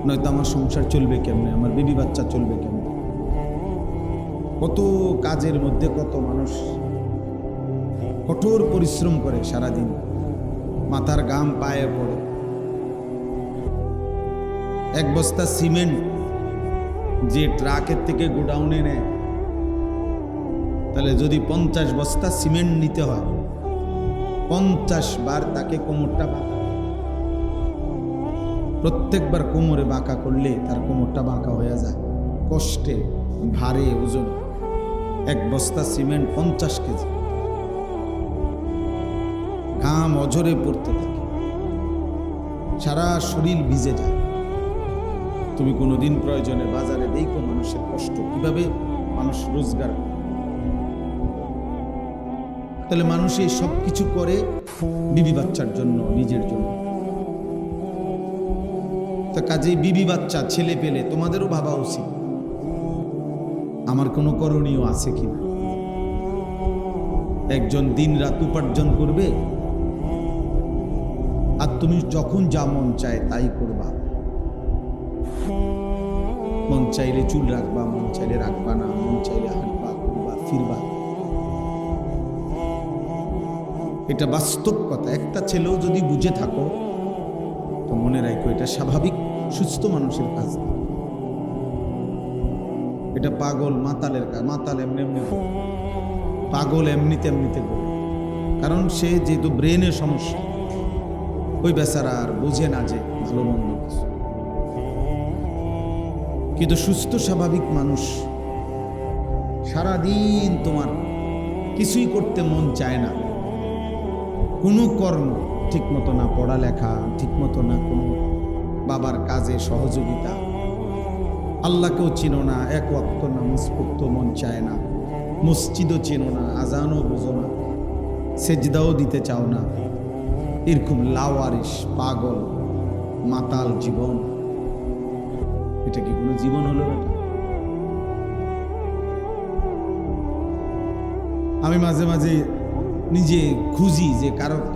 নয়তো আমার সংসার চলবে কেমনে, আমার বিবি বাচ্চা চলবে কেমনে। কত কাজের মধ্যে কত মানুষ কঠোর পরিশ্রম করে সারাদিন, মাথার ঘাম পায়ে পড়ে। এক বস্তা সিমেন্ট যে ট্রাকের থেকে গোডাউনে নেয়, তাহলে যদি 50 বস্তা সিমেন্ট নিতে হয়, 50 বার তাকে কোমরটা বাঁকা, প্রত্যেকবার কোমরে বাঁকা করলে তার কোমরটা বাঁকা হয়ে যায়। কষ্টে, ভারে, ওজন। এক বস্তা সিমেন্ট 50 কেজি, ঘাম অঝরে পড়তে থাকে, সারা শরীর ভিজে যায়। তুমি কোনোদিন প্রয়োজনে বাজারে দেখো মানুষের কষ্ট, কিভাবে মানুষ রোজগার করে। তাহলে মানুষ এই সব কিছু করে বিবি বাচ্চার জন্য, নিজের জন্য। তা কাজেই বিবি বাচ্চা, ছেলে পেলে তোমাদেরও ভাবা উচিত আমার কোনো করণীয় আছে কিনা। একজন দিন রাত উপার্জন করবে, আর তুমি যখন যা মন চায় তাই করবা। মন চাইলে চুল রাখবা, মন চাইলে রাখবা না, মন চাইলে হাঁটবা, ঘুরবা, ফিরবা। এটা বাস্তব কথা। একটা ছেলেও যদি বুঝে থাকো তো মনে রাখো, এটা স্বাভাবিক সুস্থ মানুষের কাজ। এটা পাগল মাতালের কাজ। মাতাল এমনি এমনি, পাগল এমনিতে এমনিতে করে। কারণ সে যেহেতু ব্রেনের সমস্যা, ওই বেচারা আর বোঝে না যে ভালো মন্দ কিছু। কিন্তু সুস্থ স্বাভাবিক মানুষ সারাদিন তোমার কিছুই করতে মন চায় না, কোনো কর্ম ঠিক মতো না, পড়ালেখা ঠিক মতো না, কোনো বাবার কাজে সহযোগিতা, আল্লাহকেও চিনো না, এক ওয়াক্ত নামাজ পড়তে মন চায় না, মসজিদও চিনো না, আজানও বোঝো না, সেজদাও দিতে চাও না। এরকম লাওয়ারিস, পাগল, মাতাল জীবন, এটা কি কোনো জীবন হলো? এটা আমি মাঝে মাঝে নিজে খুঁজি যে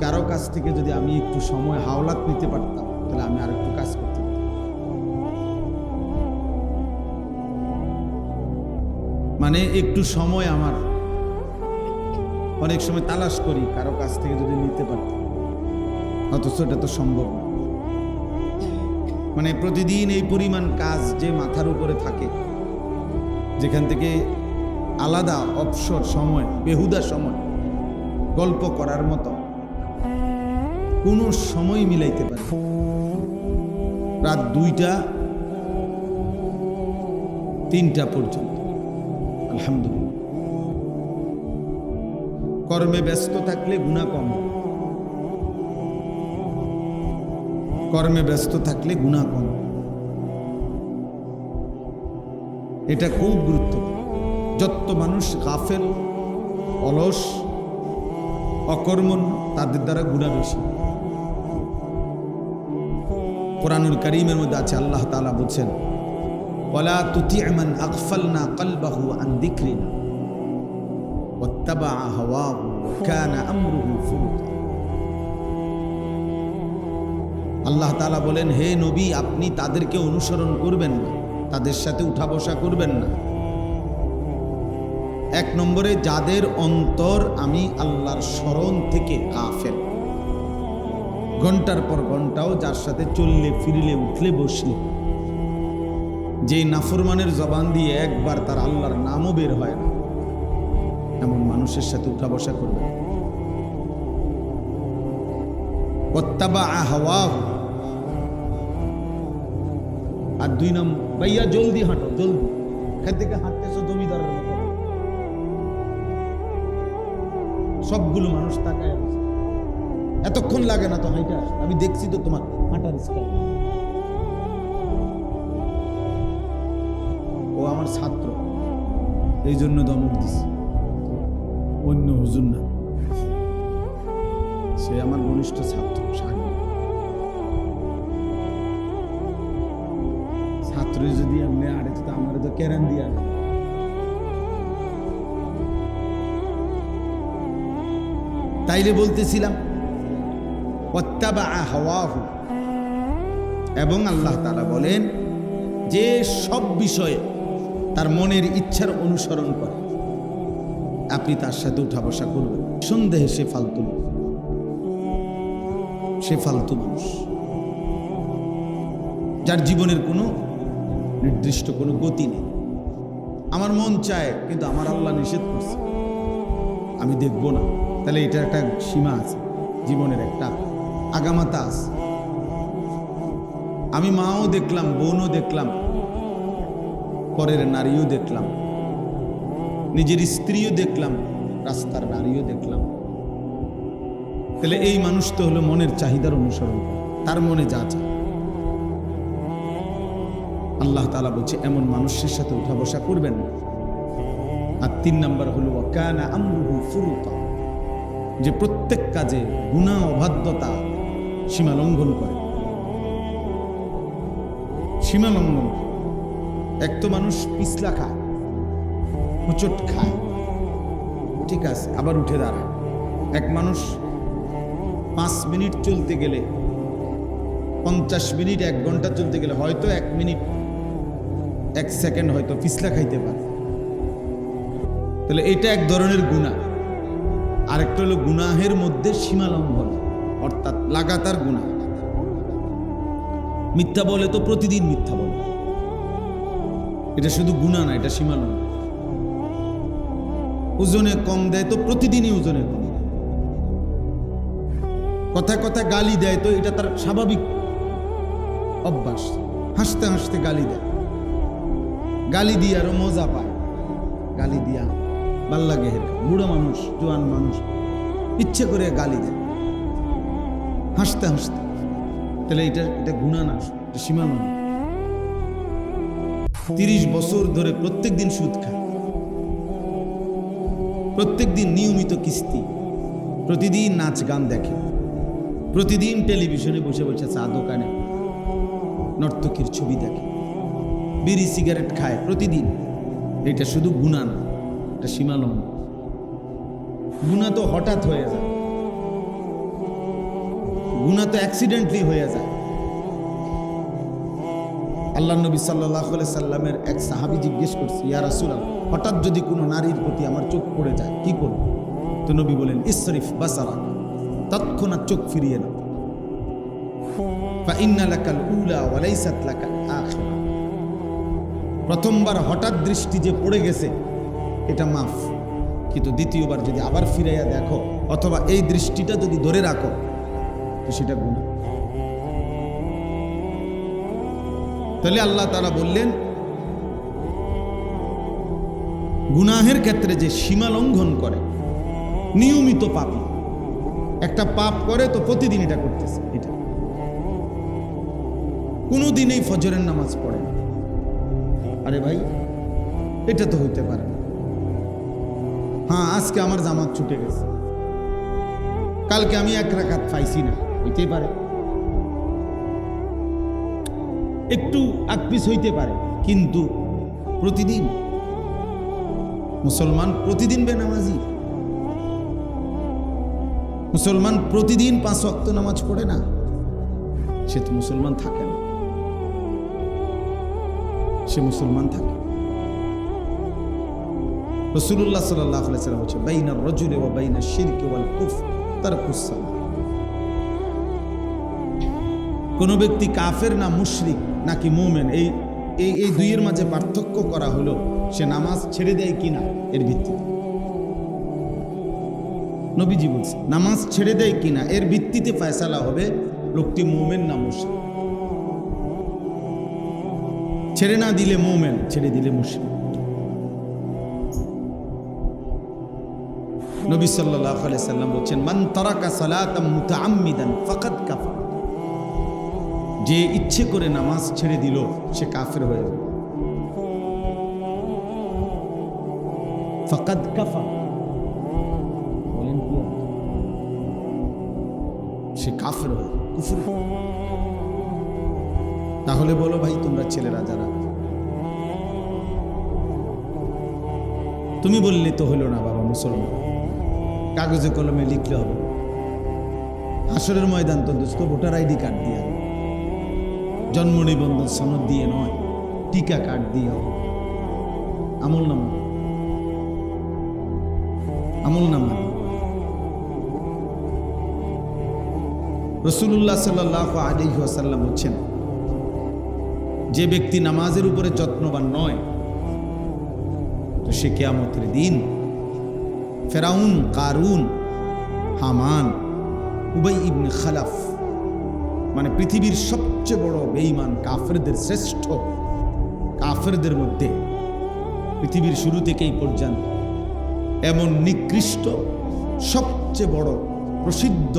কারো কাছ থেকে যদি আমি একটু সময় হাওলাত নিতে পারতাম, তাহলে আমি আর একটু কাজ করতে পারতাম। মানে একটু সময় আমার অনেক সময় তালাশ করি কারো কাছ থেকে যদি নিতে পারতাম, অথচ এটা তো সম্ভব না। মানে প্রতিদিন এই পরিমাণ কাজ যে মাথার উপরে থাকে, যেখান থেকে আলাদা অবসর সময়, বেহুদা সময়, গল্প করার মতো কোনো সময় মিলাইতে পারে। রাত 2টা 3টা পর্যন্ত আলহামদুলিল্লাহ। কর্মে ব্যস্ত থাকলে গুনাহ কম, কর্মে ব্যস্ত থাকলে গুনাহ কম। এটা খুব গুরুত্বপূর্ণ। যত মানুষ গাফেল, অলস, অকর্মণ্য, তাদের দ্বারা গুনাহ বেশি। কোরআনুল কারীমের মধ্যে আছে, আল্লাহ তাআলা বলছেন, ওয়ালা তুতি' মান আগফালনা কলবাহু আন যিকরিনা ওয়াত্তাবা হাওয়াহু ওয়া কানা আমরুহু ফুরুতা। আল্লাহ তাআলা বলেন, হে নবী, আপনি তাদেরকে অনুসরণ করবেন না, তাদের সাথে উঠা বসা করবেন না। এক নম্বরে, যাদের অন্তর আমি আল্লাহর স্মরণ থেকে গাফেল, ঘন্টার পর ঘন্টাও যার সাথে চললে ফিরলে উঠলে বসলে, যে নাফরমানের জবান দিয়ে একবার তার আল্লাহর নামও বের হয় না, এমন মানুষের সাথে উঠা বসা করবে। ওয়াত্তাবা হাওয়াহু। আর 2 নম্বর, ভাইয়া জলদি হাঁটো, জলদি, এখান থেকে হাঁটতেছো জমিদারের মতো। সবগুলো মানুষ তাকায় আছে, এতক্ষণ লাগে না তো হাঁটা, আমি দেখছি তো তোমার হাঁটার স্টাইল। ও আমার ছাত্র, এই জন্য দমক দিছি, অন্য হুজুর না, সে আমার ঘনিষ্ঠ ছাত্র। ছাত্র যদি এমনি আড়ে তো আমার তো কেরান দিয়ে আনে। তাইলে বলতেছিলাম ওয়াত্তাবা হাওয়াহু, এবং আল্লাহ তাআলা বলেন যে সব বিষয়ে তার মনের ইচ্ছার অনুসরণ করে আপনি তার সাথে উঠা বসা করবেন। সন্দেহে সে ফালতু, সে ফালতু মানুষ, যার জীবনের কোনো নির্দিষ্ট কোনো গতি নেই। আমার মন চায় কিন্তু আমার আল্লাহ নিষেধ করছে, আমি দেখব না। তাহলে এটা একটা সীমা আছে, জীবনের একটা আগামাতা আছে। আমি মাও দেখলাম, বোনও দেখলাম, পরের নারীও দেখলাম, নিজের স্ত্রীও দেখলাম, রাস্তার নারীও দেখলাম। তাহলে এই মানুষ তো হলো মনের চাহিদার অনুসরণ করে, তার মনে যা চায়। আল্লাহ তাআলা বলছে এমন মানুষের সাথে উঠা বসা করবেন না। আর 3 নম্বর হলো ওয়া কানা আমরুহু ফুরুতা, যে প্রত্যেক কাজে গুনাহ অবাধ্যতা সীমা লঙ্ঘন করে। সীমা লঙ্ঘন, এক তো মানুষ পিছলা খায়, হোঁচট খায়, ঠিক আছে, আবার উঠে দাঁড়ায়। এক মানুষ 5 মিনিট চলতে গেলে, 50 মিনিট, 1 ঘন্টা চলতে গেলে হয়তো 1 মিনিট 1 সেকেন্ড হয়তো পিছলা খাইতে পারে। তাহলে এটা এক ধরনের গুনাহ। আরেকটা হলো গুনাহের মধ্যে সীমা লঙ্ঘন, অর্থাৎ লাগাতার গুনাহ। মিথ্যা বলে তো প্রতিদিন মিথ্যা বলে, এটা শুধু গুনাহ না, এটা সীমা লঙ্ঘন। ওজনে কম দেয় তো প্রতিদিনই ওজনে কম দেয়। কথায় কথায় গালি দেয় তো এটা তার স্বাভাবিক অভ্যাস। হাসতে হাসতে গালি দেয়, গালি দিয়ে আরো মজা পায়, গালি দিয়া ভাল লাগে। বুড়ো মানুষ, জোয়ান মানুষ ইচ্ছে করে গালি দেয় হাসতে হাসতে। তাহলে এটা গুনাহ না, এটা সীমা না। 30 বছর ধরে প্রত্যেক দিন সুদ খায়, প্রত্যেক দিন নিয়মিত কিস্তি, প্রতিদিন নাচ গান দেখে, প্রতিদিন টেলিভিশনে বসে বসে চা দোকানে নর্তকীর ছবি দেখে, বিড়ি সিগারেট খায় প্রতিদিন। এটা শুধু গুনাহ না, এটা সীমা লঙ্ঘন। গুনাহ তো হঠাৎ হয়ে যায়, গুনাহ তো অ্যাক্সিডেন্টলি হয়ে যায়। আল্লাহ নবী সাল্লাল্লাহু আলাইহি সাল্লামের এক সাহাবী জিজ্ঞেস করছে, ইয়া রাসূলুল্লাহ, হঠাৎ যদি কোনো নারীর প্রতি আমার চোখ পড়ে যায় কি করব? তো নবী বলেন, ইসরিফ বাসারাক, তৎক্ষণাৎ চোখ ফিরিয়ে নাও। ফা ইন্না লাকাল উলা ওয়া লাইসাত লাকাল আখিরা, প্রথমবার হঠাৎ দৃষ্টি যে পড়ে গেছে এটা মাফ, কিন্তু দ্বিতীয়বার যদি আবার ফিরাইয়া দেখো অথবা এই দৃষ্টিটা যদি ধরে রাখো তো সেটা গুনাহ। তাহলে আল্লাহ তাআলা বললেন গুনাহের ক্ষেত্রে যে সীমা লঙ্ঘন করে, নিয়মিত পাপী, একটা পাপ করে তো প্রতিদিন এটা করতেছে, এটা কোনোদিনই ফজরের নামাজ পড়ে না। আরে ভাই, এটা তো হইতে পারে না। হ্যাঁ, আজকে আমার জামাত ছুটে গেছে, কালকে আমি 1 রাকাত পাইছি না, হইতেই পারে। একটু আকপিস হইতে পারে, কিন্তু প্রতিদিন মুসলমান প্রতিদিন বেনামাজি, মুসলমান প্রতিদিন 5 ওয়াক্ত নামাজ পড়ে না, সে তো মুসলমান থাকে না, সে মুসলমান থাকে। রাসূলুল্লাহ সাল্লাল্লাহু আলাইহি ওয়াসাল্লাম বলেছেন, বাইনার রাজুলি ওয়া বাইনাশ শিরকি ওয়াল কুফর তারকুস সালাত। কোন ব্যক্তি কাফের না মুশরিক নাকি মুমিন, এই দুইয়ের মাঝে পার্থক্য করা হলো সে নামাজ ছেড়ে দেয় কিনা এর ভিত্তিতে। নবীজি বলছে নামাজ ছেড়ে দেয় কিনা এর ভিত্তিতে ফয়সালা হবে লোকটি মুমিন না মুশরিক। ছেড়ে না দিলে মুমিন, ছেড়ে দিলে মুশরিক। নবী সাল্লাল্লাহু আলাইহি সাল্লাম বলেন, মান তারাকা সালাতাম মুতাআম্মিদান ফাকাদ কাফার। যে ইচ্ছে করে নামাজ ছেড়ে দিল সে কাফের হয়ে যাবে। ফাকাদ কাফার বলেন কি, সে কাফের হয়ে কুফর। তাহলে বলো ভাই, তোমরা ছেলেরা যারা, তুমি বললে তো হলো না বাবা মুসলমান, কাগজে কলমে লিখলে হবে। হাসরের ময়দান তো দোস্ত ভোটার আইডি কার্ড দিয়ে, জন্ম নিবন্ধন সনদ দিয়ে নয়, টিকা কার্ড দিয়ে হবে। আমলনামা, আমলনামা। রাসূলুল্লাহ সাল্লাল্লাহু আলাইহি ওয়াসাল্লাম বলেছেন, যে ব্যক্তি নামাজের উপরে যত্নবান নয় তো সে কিয়ামতের দিন ফেরাউন, কারুন, হামান, উবাই ইবনে খালাফ, মানে পৃথিবীর সবচেয়ে বড় বেঈমান কাফেরদের শ্রেষ্ঠ কাফেরদের মধ্যে পৃথিবীর শুরু থেকেই পর্যন্ত এমন নিকৃষ্ট সবচেয়ে বড় প্রসিদ্ধ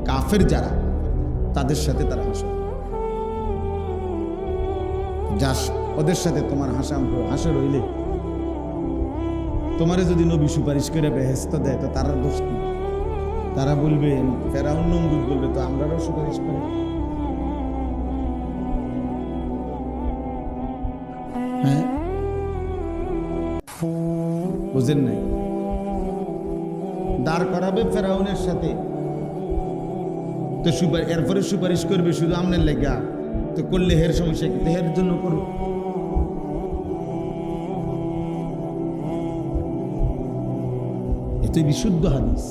কাফের যারা, তাদের সাথে তারা হাসে। যাস ওদের সাথে তোমার হাসা রইলে, তোমারে যদি নবী সুপারিশ করে বেহেশত দেয় তো তারা দোষ কি? তারা বলবে, ফেরাউন নমরুদ বলবে তো আমরাও সুপারিশ করি। হ্যাঁ, বুঝেন নাই? দাঁড় করাবে ফেরাউনের সাথে, তো এরপরে সুপারিশ করবে শুধু আমনের লেগা, তো করলে হের সমস্যা কি? হের জন্য করো। এতই বিশুদ্ধ হাদিস।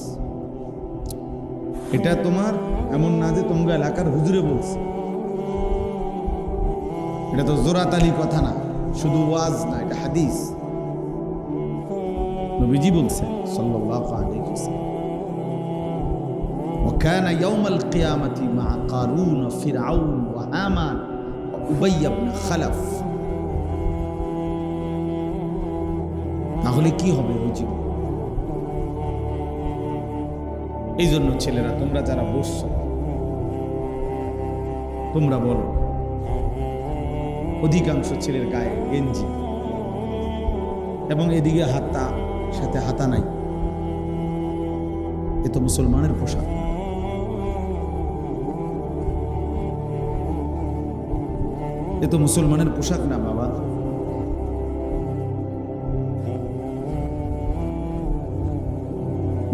এটা তোমার এমন না যে তোমরা এলাকার হুজুরে বলছে, এটা তো জোরাতালি কথা না, শুধু ওয়াজ না, এটা হাদিস। নবীজি বলছেন সাল্লাল্লাহু আলাইহি ওয়াসাল্লাম, وكان يوم القيامة مع قارون فرعون وهامان وأبي بن خلف। তাহলে কি হবে ওই জীবন? এই জন্য ছেলেরা, তোমরা যারা বসছো, তোমরা বলো, অধিকাংশ ছেলের গায়ে গেঞ্জি এবং এদিকে হাতা, সাথে হাতা নাই, এ তো মুসলমানের পোশাক। এ তো মুসলমানের পোশাক না বাবা।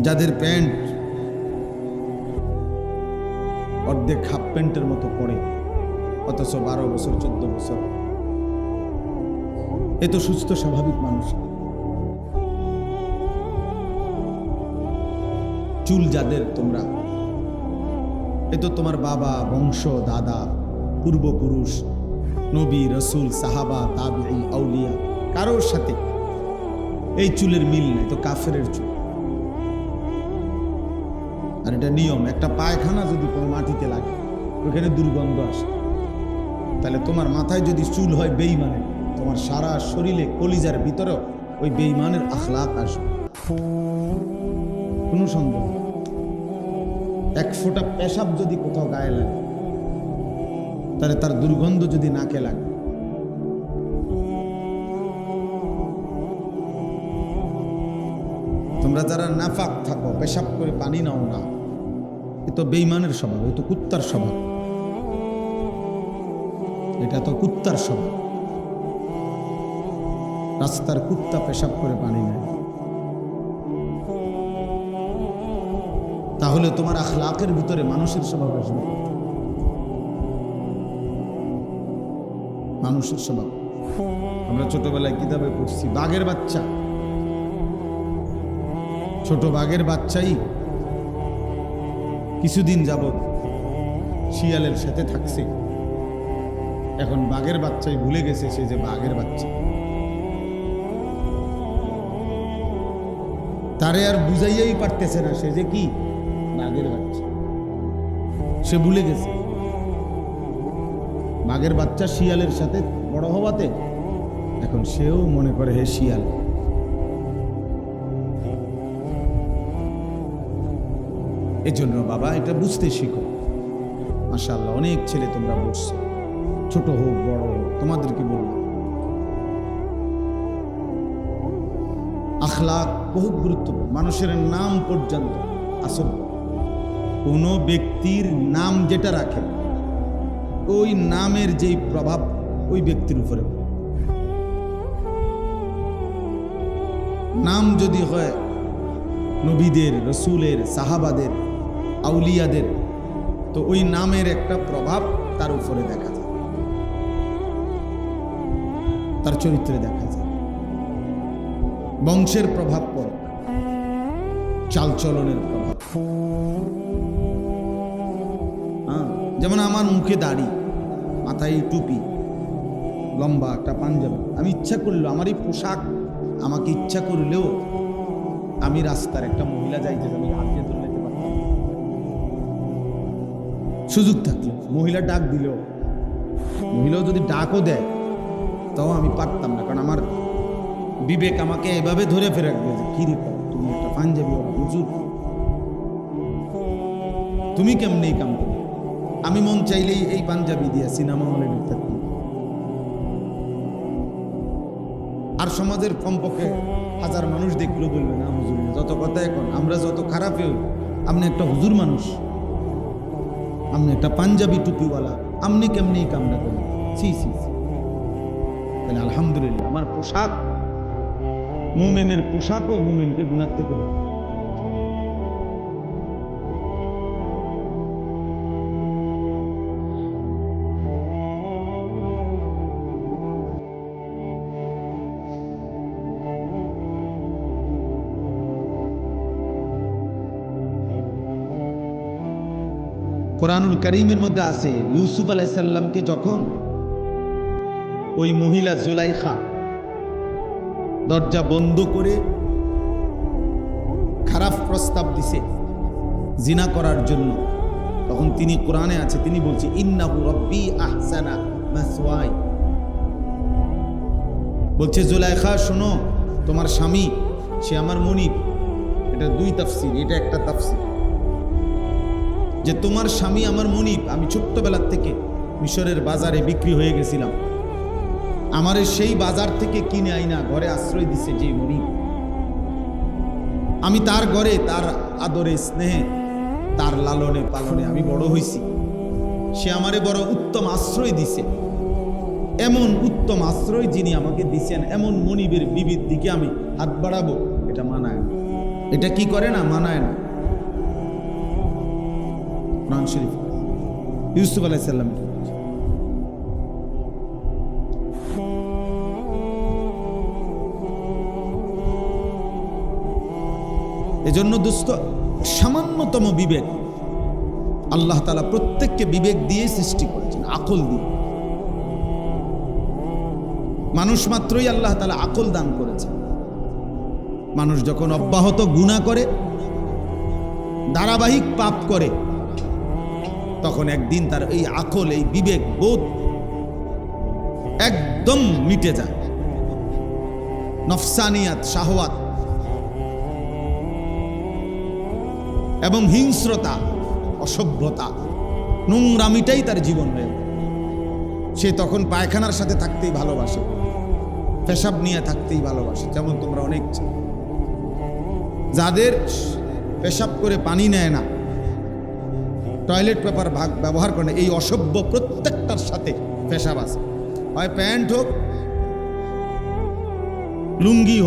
যাদের প্যান্ট অর্ধেক হাফ প্যান্টের মতো পড়ে, অথচ 12 বছর 14 বছর, এ তো সুস্থ স্বাভাবিক মানুষ। চুল যাদের তোমরা, এ তো তোমার বাবা, বংশ, দাদা, পূর্বপুরুষ, নবী, রসুল, সাহাবা, তাবিঈ, আউলিয়া, কারোর সাথে এই চুলের মিল নেই, তো কাফেরের চুল। আর এটা নিয়ম, একটা পায়খানা যদি কোনো মাটিতে লাগে ওখানে দুর্গন্ধ আসে, তাহলে তোমার মাথায় যদি চুল হয় বেঈমানের, তোমার সারা শরীরে কলিজার ভিতরেও ওই বেঈমানের আখলাক আসবে, কোনো সন্দেহ। এক ফোঁটা পেশাব যদি কোথাও গায়ে লাগে, তাহলে তার দুর্গন্ধ যদি নাকে লাগে, তোমরা যারা নাফাক থাকো, পেশাব করে পানি নাও না, এ তো বেঈমানের স্বভাব, এ তো কুত্তার স্বভাব, এটা তো কুত্তার স্বভাব। রাস্তার কুত্তা পেশাব করে পানি নেয়, তাহলে তোমার আখলাকের ভিতরে মানুষের স্বভাব আসবে। মানুষের স্বভাব আমরা ছোটবেলায় কিতাবে পড়ছি, বাঘের বাচ্চা, ছোট বাঘের বাচ্চাই কিছুদিন যাবত শিয়ালের সাথে থাকছে। এখন বাঘের বাচ্চাই ভুলে গেছে সে যে বাঘের বাচ্চা। তারে আর বুঝাইয়াই পারতেছে না সে যে কি বাঘের বাচ্চা, সে ভুলে গেছে। বাঘের বাচ্চা শিয়ালের সাথে বড় হওয়াতে এখন সেও মনে করে হে শিয়াল। এজন্য বাবা এটা বুঝতে শিখো। মাশাআল্লাহ, অনেক ছেলে তোমরা বসছো, ছোট হোক বড় হোক, তোমাদেরকে বলবো আখলাক বহুত গুরুত্বপূর্ণ। মানুষের নাম পর্যন্ত আসল, কোন ব্যক্তির নাম যেটা রাখে ওই নামের যেই প্রভাব ওই ব্যক্তির উপরে। নাম যদি হয় নবীদের, রসুলের, সাহাবাদের, আউলিয়াদের, তো ওই নামের একটা প্রভাব তার উপরে দেখা যায়, তার চরিত্রে দেখা যায়। বংশের প্রভাব পড়ে, চালচলনের প্রভাব। যেমন আমার মুখে দাড়ি, মাথায় টুপি, লম্বা একটা পাঞ্জাবি, আমি ইচ্ছা করলেও আমার এই পোশাক আমাকে ইচ্ছা করলেও আমি রাস্তার একটা মহিলা যাইতে আমি হাত দিয়ে ধরে নিতে পারতাম, সুযোগ থাকলে। মহিলা ডাক দিলেও, মহিলাও যদি ডাকও দেয় তাও আমি পারতাম না, কারণ আমার বিবেক আমাকে এভাবে ধরে ফেলে রাখবে যে কি রে তুমি একটা পাঞ্জাবি হুজুর, তুমি কেমনি এই কাম করো। আমি মন চাইলেই এই পাঞ্জাবি দিয়ে সিনেমা হলে ঢুকতে পারি। আর সমাজের কমপক্ষে 1000 মানুষ দেখলো বলবে না হুজুর, যত কথা এখন আমরা যত খারাপ হই, আপনি একটা হুজুর মানুষ, আপনি একটা পাঞ্জাবি টুপিওয়ালা, আপনি কেমনি এই কামটা করেন। ছি ছি, তাহলে আলহামদুলিল্লাহ আমার পোশাক, মুমিনের পোশাকও মুমিনকে গুনাহ থেকে বাঁচায়। কোরআনুল কারীমের মধ্যে আছে ইউসুফ আলাইহিস সালামকে যখন ওই মহিলা জুলাইখা দরজা বন্ধ করে খারাপ প্রস্তাব দিছে জিনা করার জন্য, তখন তিনি কোরআনে আছে, তিনি বলছে ইন্নাহু রাব্বি আহসানা মাসওয়াই, বলছে জুলাইখা শোনো, তোমার স্বামী সে আমার মনিব। এটা 2 তাফসীর, এটা একটা তাফসীর যে তোমার স্বামী আমার মনিব। আমি ছোট্টবেলার থেকে মিশরের বাজারে বিক্রি হয়ে গেছিলাম, আমারে সেই বাজার থেকে কিনে আইনা ঘরে আশ্রয় দিছে যে মনিব, আমি তার ঘরে তার আদরে স্নেহে তার লালনে পালনে আমি বড় হইছি। সে আমারে বড় উত্তম আশ্রয় দিছে। এমন উত্তম আশ্রয় যিনি আমাকে দিছেন, এমন মনিবের বিবির দিকে আমি হাত বাড়াবো, এটা মানায় না। এটা কি করে না, মানায় না। কোরআন শরীফ ইউসুফ আলাইহিস সালাম এজন্য দোস্ত, সামান্যতম বিবেক আল্লাহ তাআলা প্রত্যেককে বিবেক দিয়ে সৃষ্টি করেছেন, আকল দিয়ে। মানুষ মাত্রই আল্লাহ তাআলা আকল দান করেছেন। মানুষ যখন অব্যাহত গুনাহ করে, ধারাবাহিক পাপ করে, তখন একদিন তার এই আকল, এই বিবেক বোধ একদম মিটে যায়। নফসানিয়াত, শাহওয়াত এবং হিংস্রতা, অসভ্যতা, নোংরামিটাই তার জীবন হয়ে যায়। সে তখন পায়খানার সাথে থাকতেই ভালোবাসে, পেশাব নিয়ে থাকতেই ভালোবাসে। যেমন তোমরা অনেক যাদের পেশাব করে পানি নেয় না, টয়লেট পেপার ব্যবহার করে না, এই অসভ্য প্রত্যেকটার সাথে পেশাব আছে। হয় প্যান্ট হোক, লুঙ্গি হোক,